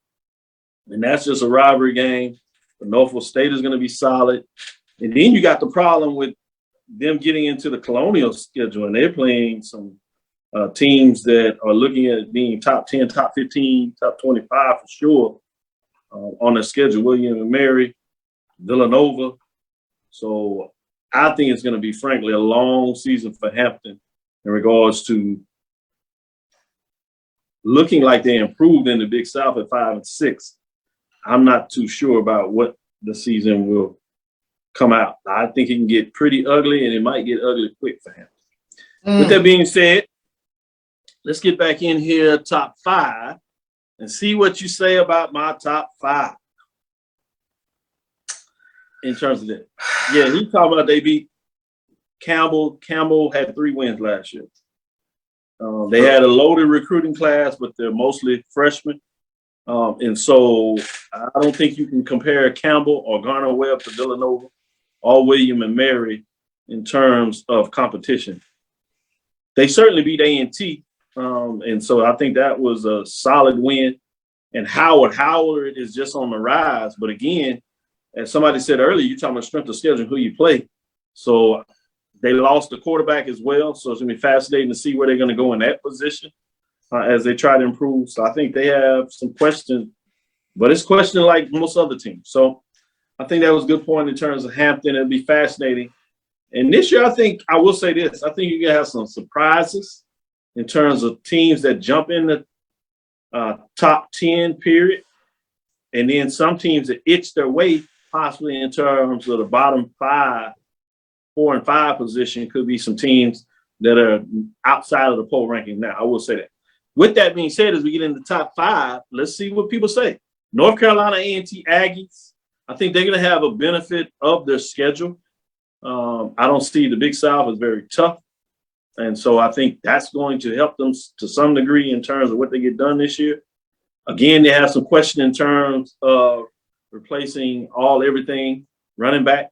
and that's just a rivalry game. But Norfolk State is going to be solid. And then you got the problem with them getting into the Colonial schedule, and they're playing some teams that are looking at being top 10, top 15, top 25 for sure on their schedule. William and Mary, Villanova. So I think it's going to be, frankly, a long season for Hampton in regards to looking like they improved in the Big South at 5-6. I'm not too sure about what the season will come out. I think it can get pretty ugly, and it might get ugly quick for him. With that being said, let's get back in here, top 5, and see what you say about my top 5 in terms of that. Yeah, he talking about they beat Campbell. Campbell had 3 wins last year. They had a loaded recruiting class, but they're mostly freshmen. And so I don't think you can compare Campbell or Garner-Webb to Villanova or William and Mary in terms of competition. They certainly beat A&T. And so I think that was a solid win. And Howard is just on the rise. But again, as somebody said earlier, you're talking about strength of schedule and who you play. So they lost the quarterback as well. So it's going to be fascinating to see where they're going to go in that position as they try to improve. So I think they have some questions, but it's questioning like most other teams. So I think that was a good point in terms of Hampton. It'll be fascinating. And this year, I will say this. I think you're going to have some surprises in terms of teams that jump in the top 10 period. And then some teams that itch their way possibly in terms of the bottom 5, 4 and 5 position could be some teams that are outside of the poll ranking now. I will say that. With that being said, as we get in the top 5, let's see what people say. North Carolina A&T Aggies, I think they're going to have a benefit of their schedule. I don't see the Big South as very tough. And so I think that's going to help them to some degree in terms of what they get done this year. Again, they have some question in terms of replacing everything running back.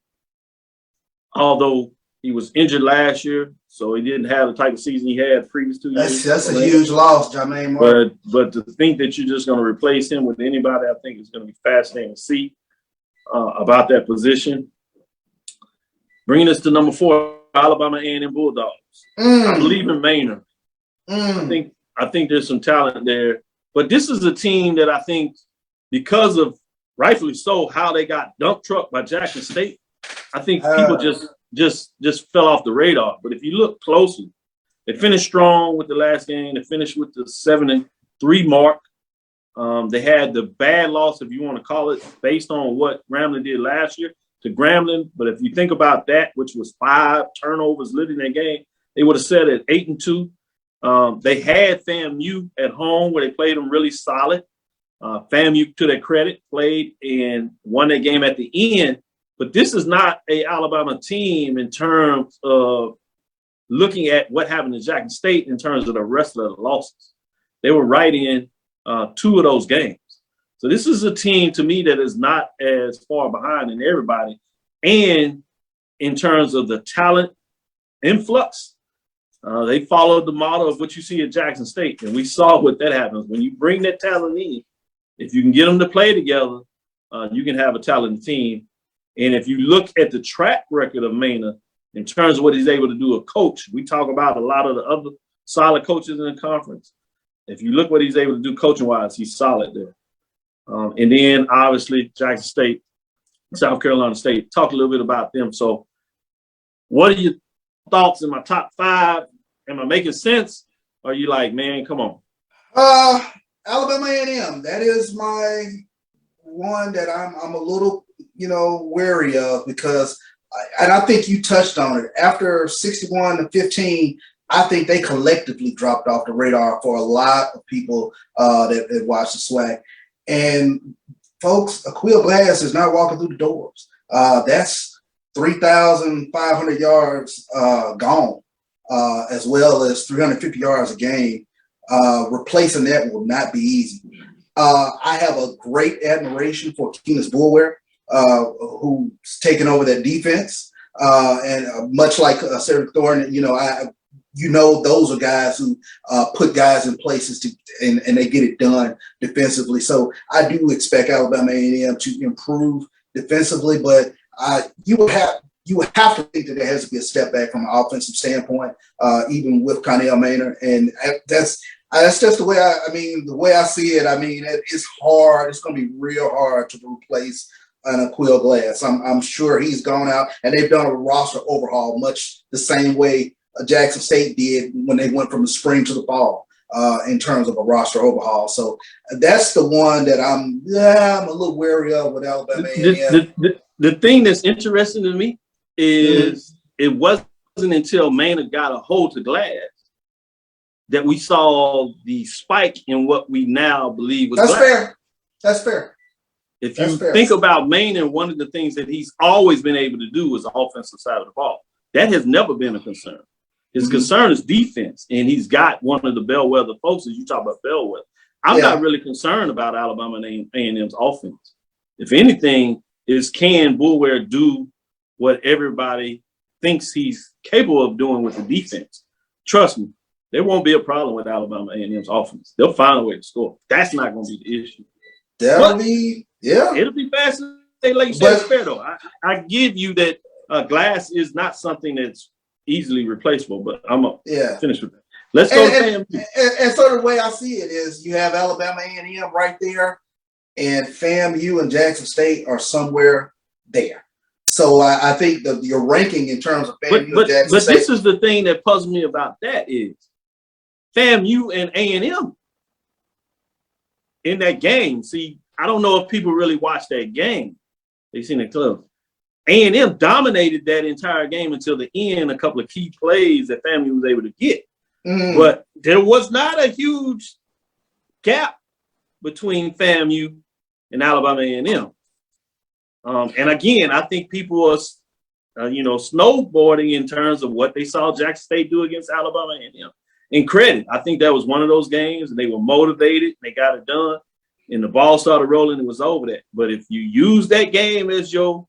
Although he was injured last year, so he didn't have the type of season he had previous 2 years. That's a huge loss, Jermaine Martin. But to think that you're just going to replace him with anybody, I think is going to be fascinating to see about that position. Bringing us to number 4, Alabama A&M Bulldogs. I believe in Maynard. I think there's some talent there. But this is a team that I think, because of, rightfully so, how they got dump trucked by Jackson State, I think people just fell off the radar. But if you look closely, they finished strong with the last game. They finished with the 7-3 mark. They had the bad loss, if you want to call it, based on what Grambling did last year to Grambling. But if you think about that, which was 5 turnovers late in that game, they would have set at 8-2. They had FAMU at home where they played them really solid. FAMU, to their credit, played and won that game at the end. But this is not a Alabama team in terms of looking at what happened to Jackson State in terms of the rest of the losses. They were right in 2 of those games. So this is a team, to me, that is not as far behind than everybody. And in terms of the talent influx, they followed the model of what you see at Jackson State. And we saw what that happens. When you bring that talent in, if you can get them to play together, you can have a talented team. And if you look at the track record of Maynard in terms of what he's able to do a coach, we talk about a lot of the other solid coaches in the conference. If you look what he's able to do coaching-wise, he's solid there. And then, obviously, Jackson State, South Carolina State. Talk a little bit about them. So what are your thoughts in my top 5? Am I making sense? Or are you like, man, come on? Alabama A&M, that is my one that I'm a little, wary of because, and I think you touched on it. After 61-15, I think they collectively dropped off the radar for a lot of people that watch the SWAC. And folks, Aqeel Glass is not walking through the doors. That's 3,500 yards gone, as well as 350 yards a game. Replacing that will not be easy. I have a great admiration for Keenis Boulware, who's taken over that defense. And much like Cedric Thorne, those are guys who put guys in places and they get it done defensively. So I do expect Alabama A&M to improve defensively, but you would have to think that there has to be a step back from an offensive standpoint, even with Connell Maynard. And that's just the way the way I see it. It's hard. It's going to be real hard to replace an Aqeel Glass. I'm sure he's gone out and they've done a roster overhaul much the same way Jackson State did when they went from the spring to the fall in terms of a roster overhaul. So that's the one that I'm a little wary of with Alabama A&M. The thing that's interesting to me is it wasn't until Maynard got a hold to Glass that we saw the spike in what we now believe was Glass. That's fair. If you think about Maynard, one of the things that he's always been able to do is the offensive side of the ball. That has never been a concern. His concern is defense, and he's got one of the bellwether folks, as you talk about bellwether. I'm not really concerned about Alabama and A&M's offense. If anything, is can Boulware do what everybody thinks he's capable of doing with the defense? Trust me, there won't be a problem with Alabama A&M's offense. They'll find a way to score. That's not going to be the issue. It'll be fast. Like you said, it's fair though. I give you that Glass is not something that's easily replaceable, but I'm gonna finish with that. Let's go to FAMU. And so the way I see it is you have Alabama A&M right there, and FAMU and Jackson State are somewhere there. So I think that your ranking in terms of FAMU and Jackson State. But this is the thing that puzzles me about that is FAMU and A&M in that game. See, I don't know if people really watched that game. They seen it close. A&M dominated that entire game until the end, a couple of key plays that FAMU was able to get. But there was not a huge gap between FAMU and Alabama A&M. And again, I think people are, snowboarding in terms of what they saw Jackson State do against Alabama A&M. And credit, I think that was one of those games, and they were motivated, they got it done, and the ball started rolling, and it was over that. But if you use that game as your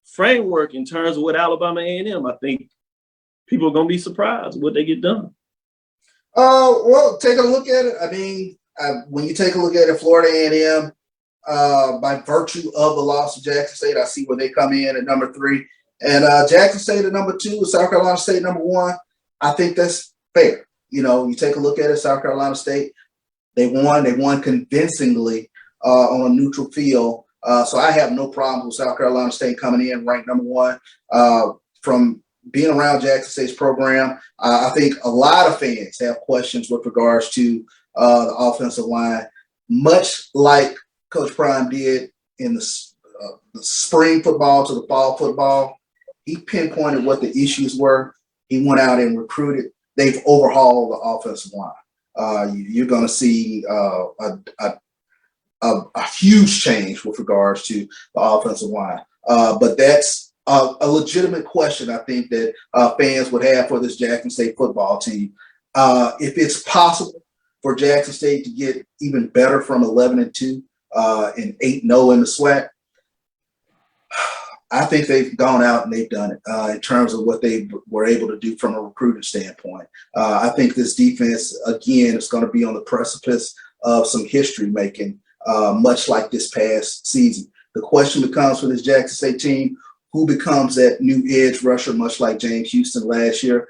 framework in terms of what Alabama A&M, I think people are going to be surprised what they get done. Well, take a look at it. I mean, when you take a look at it, Florida A&M, by virtue of the loss of Jackson State, I see where they come in at number 3. And Jackson State at number 2, South Carolina State number 1. I think that's fair. You take a look at it, South Carolina State, they won convincingly on a neutral field. So I have no problem with South Carolina State coming in ranked number 1. From being around Jackson State's program, I think a lot of fans have questions with regards to the offensive line, much like Coach Prime did in the spring football to the fall football. He pinpointed what the issues were. He went out and recruited. They've overhauled the offensive line. You're going to see a huge change with regards to the offensive line. But that's a legitimate question, I think, that fans would have for this Jackson State football team. If it's possible for Jackson State to get even better from 11-2 and 8-0 in the SWAC, I think they've gone out and they've done it in terms of what they were able to do from a recruiting standpoint. I think this defense, again, is going to be on the precipice of some history making, much like this past season. The question becomes for this Jackson State team, who becomes that new edge rusher, much like James Houston last year.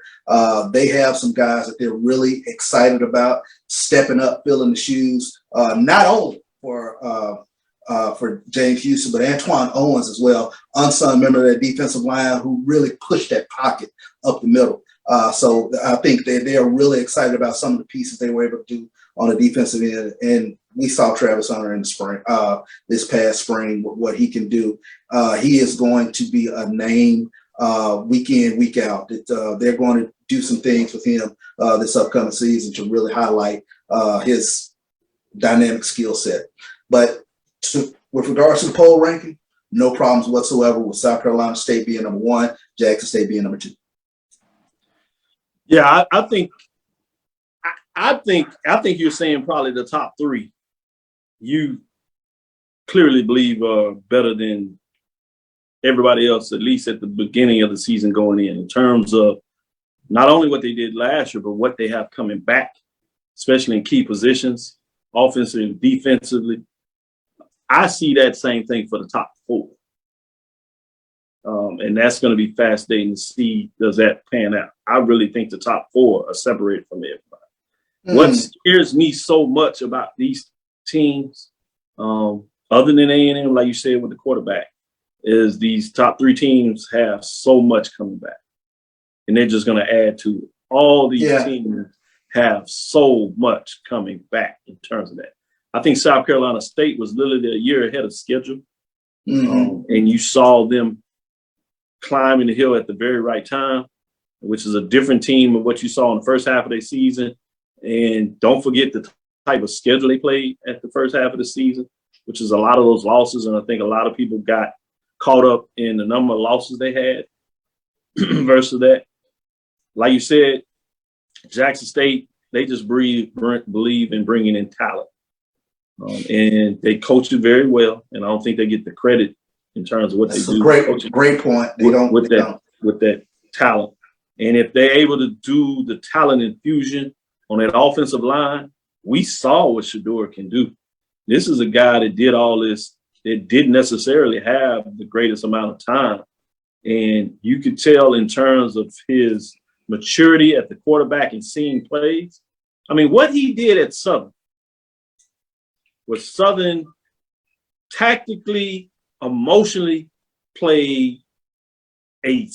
They have some guys that they're really excited about stepping up, filling the shoes, not only for James Houston, but Antoine Owens as well, unsung member of that defensive line who really pushed that pocket up the middle. So I think they are really excited about some of the pieces they were able to do on the defensive end. And we saw Travis Hunter in the spring, this past spring, what he can do. He is going to be a name week in, week out. They're going to do some things with him this upcoming season to really highlight his dynamic skill set. But with regards to the poll ranking, no problems whatsoever with South Carolina State being number 1, Jackson State being number 2. Yeah, I think you're saying probably the top 3. You clearly believe are better than everybody else, at least at the beginning of the season going in terms of not only what they did last year, but what they have coming back, especially in key positions, offensively and defensively. I see that same thing for the top 4. And that's going to be fascinating to see, does that pan out? I really think the top 4 are separated from everybody. What scares me so much about these teams, other than A&M, like you said, with the quarterback, is these top 3 teams have so much coming back. And they're just going to add to it. All these teams have so much coming back in terms of that. I think South Carolina State was literally a year ahead of schedule and you saw them climbing the hill at the very right time, which is a different team of what you saw in the first half of their season. And don't forget the type of schedule they played at the first half of the season, which is a lot of those losses. And I think a lot of people got caught up in the number of losses they had versus that. Like you said, Jackson State, they just believe in bringing in talent. And they coach it very well. And I don't think they get the credit in terms of what they do. Great point. They don't with that talent. And if they're able to do the talent infusion on that offensive line, we saw what Shedeur can do. This is a guy that did all this that didn't necessarily have the greatest amount of time. And you could tell in terms of his maturity at the quarterback and seeing plays. I mean, what he did at Southern was Southern tactically, emotionally played a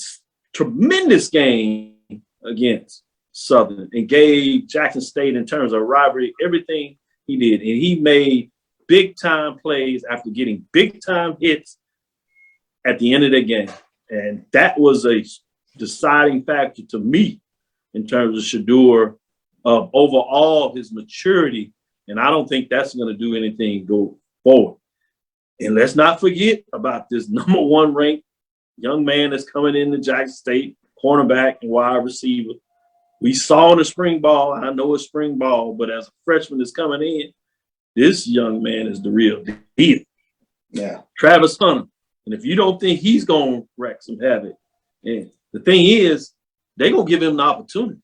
tremendous game against Southern and gave Jackson State, in terms of rivalry, everything he did. And he made big time plays after getting big time hits at the end of the game. And that was a deciding factor to me in terms of Shedeur, of overall his maturity. And I don't think that's going to do anything go forward. And let's not forget about this number 1 ranked young man that's coming into Jackson State, cornerback and wide receiver. We saw in the spring ball, I know it's spring ball, but as a freshman that's coming in, this young man is the real deal. Yeah. Travis Hunter. And if you don't think he's going to wreck some havoc, and the thing is, they're going to give him the opportunity.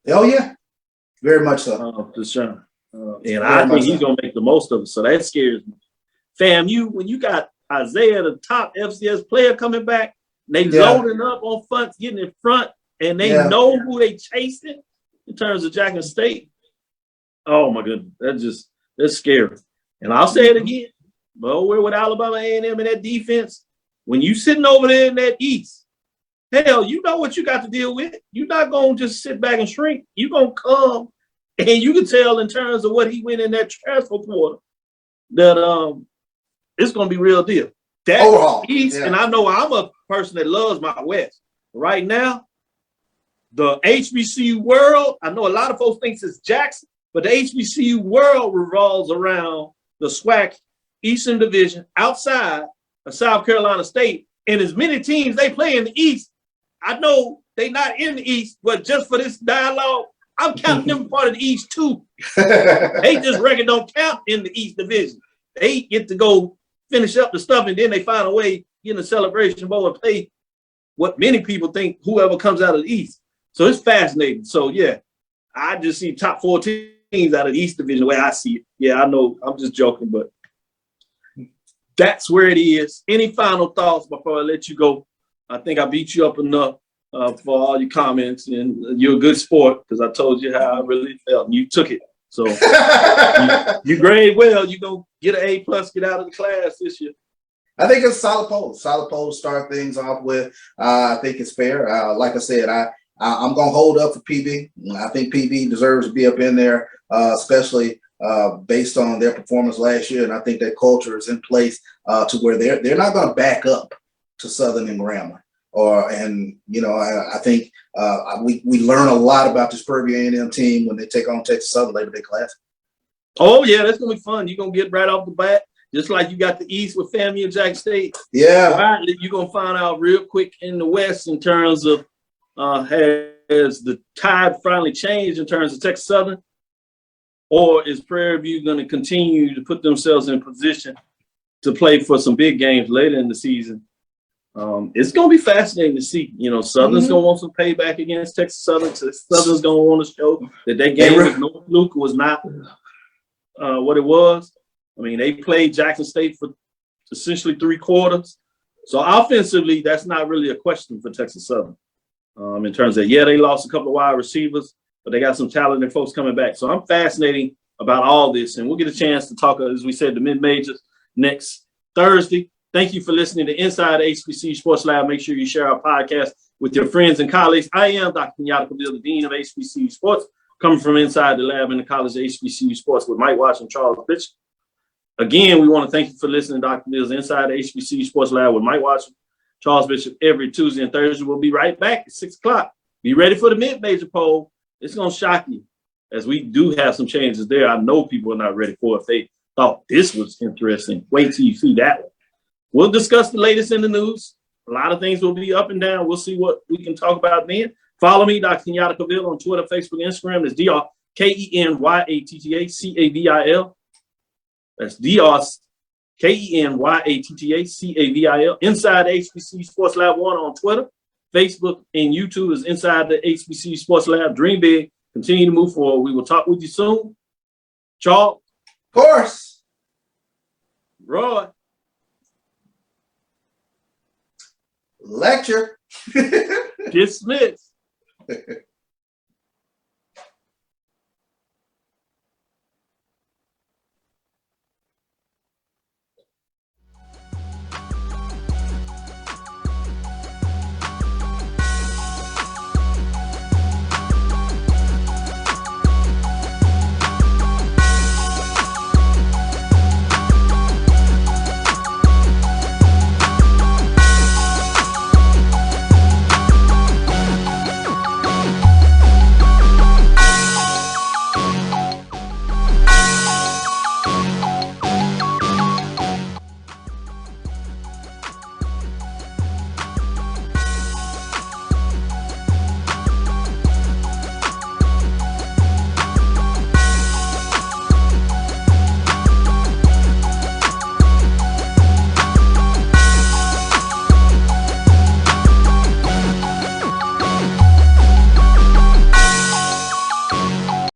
Oh, yeah. Very much so. For sure. And I think he's going to make the most of it. So that scares me. FAMU, when you got Isaiah, the top FCS player, coming back, they loading up on fronts, getting in front, and they know who they chasing in terms of Jackson State. Oh, my goodness. That's scary. And I'll say it again. But we're with Alabama A&M in that defense. When you sitting over there in that East, hell, you know what you got to deal with. You're not going to just sit back and shrink. You're going to come, and you can tell in terms of what he went in that transfer portal that it's going to be real deal. That East, and I know I'm a person that loves my West. Right now, the HBCU world, I know a lot of folks think it's Jackson, but the HBCU world revolves around the SWAC Eastern Division outside of South Carolina State. And as many teams they play in the East, I know they not in the East, but just for this dialogue, I'm counting them part of the East too. They just reckon don't count in the East Division. They get to go finish up the stuff, and then they find a way get in the Celebration Bowl and play what many people think whoever comes out of the East. So it's fascinating. So yeah, I just see top 4 teams out of the East Division the way I see it. Yeah, I know I'm just joking, but that's where it is. Any final thoughts before I let you go? I think I beat you up enough for all your comments, and you're a good sport because I told you how I really felt, and you took it. So you grade well. You're going to get an A+, get out of the class this year. I think it's a solid poll. Solid poll to start things off with. I think it's fair. Like I said, I'm going to hold up for PV. I think PV deserves to be up in there, especially based on their performance last year. And I think that culture is in place to where they're not going to back up to Southern and Grambling. I think we learn a lot about this Prairie A&M team when they take on Texas Southern Labor Day Classic. Oh yeah, that's gonna be fun. You're gonna get right off the bat, just like you got the East with FAMU and Jackson State. Yeah, right, you're gonna find out real quick in the West in terms of has the tide finally changed in terms of Texas Southern, or is Prairie View going to continue to put themselves in position to play for some big games later in the season? It's going to be fascinating to see. You know, Southern's going to want some payback against Texas Southern. Southern's going to want to show that game with North Luke was not what it was. I mean, they played Jackson State for essentially 3 quarters. So offensively, that's not really a question for Texas Southern. In terms of, they lost a couple of wide receivers, but they got some talented folks coming back. So I'm fascinated about all this, and we'll get a chance to talk, as we said, the mid-majors next Thursday. Thank you for listening to Inside HBCU Sports Lab. Make sure you share our podcast with your friends and colleagues. I am Dr. Kenyatta Cavil, the Dean of HBCU Sports, coming from inside the lab in the College of HBCU Sports with Mike Watson and Charles Bishop. Again, we want to thank you for listening to Dr. Mills Inside the HBCU Sports Lab with Mike Watson, Charles Bishop, every Tuesday and Thursday. We'll be right back at 6 o'clock. Be ready for the mid-major poll. It's going to shock you, as we do have some changes there. I know people are not ready for it. If they thought this was interesting, wait till you see that one. We'll discuss the latest in the news. A lot of things will be up and down. We'll see what we can talk about then. Follow me, Dr. Kenyatta Cavil, on Twitter, Facebook, Instagram. That's DrKenyattaCavil. That's DrKenyattaCavil. Inside the HBCU Sports Lab 1 on Twitter, Facebook, and YouTube is Inside the HBCU Sports Lab. Dream big. Continue to move forward. We will talk with you soon. Charles. Of course. Roy. Lecture. Dismiss.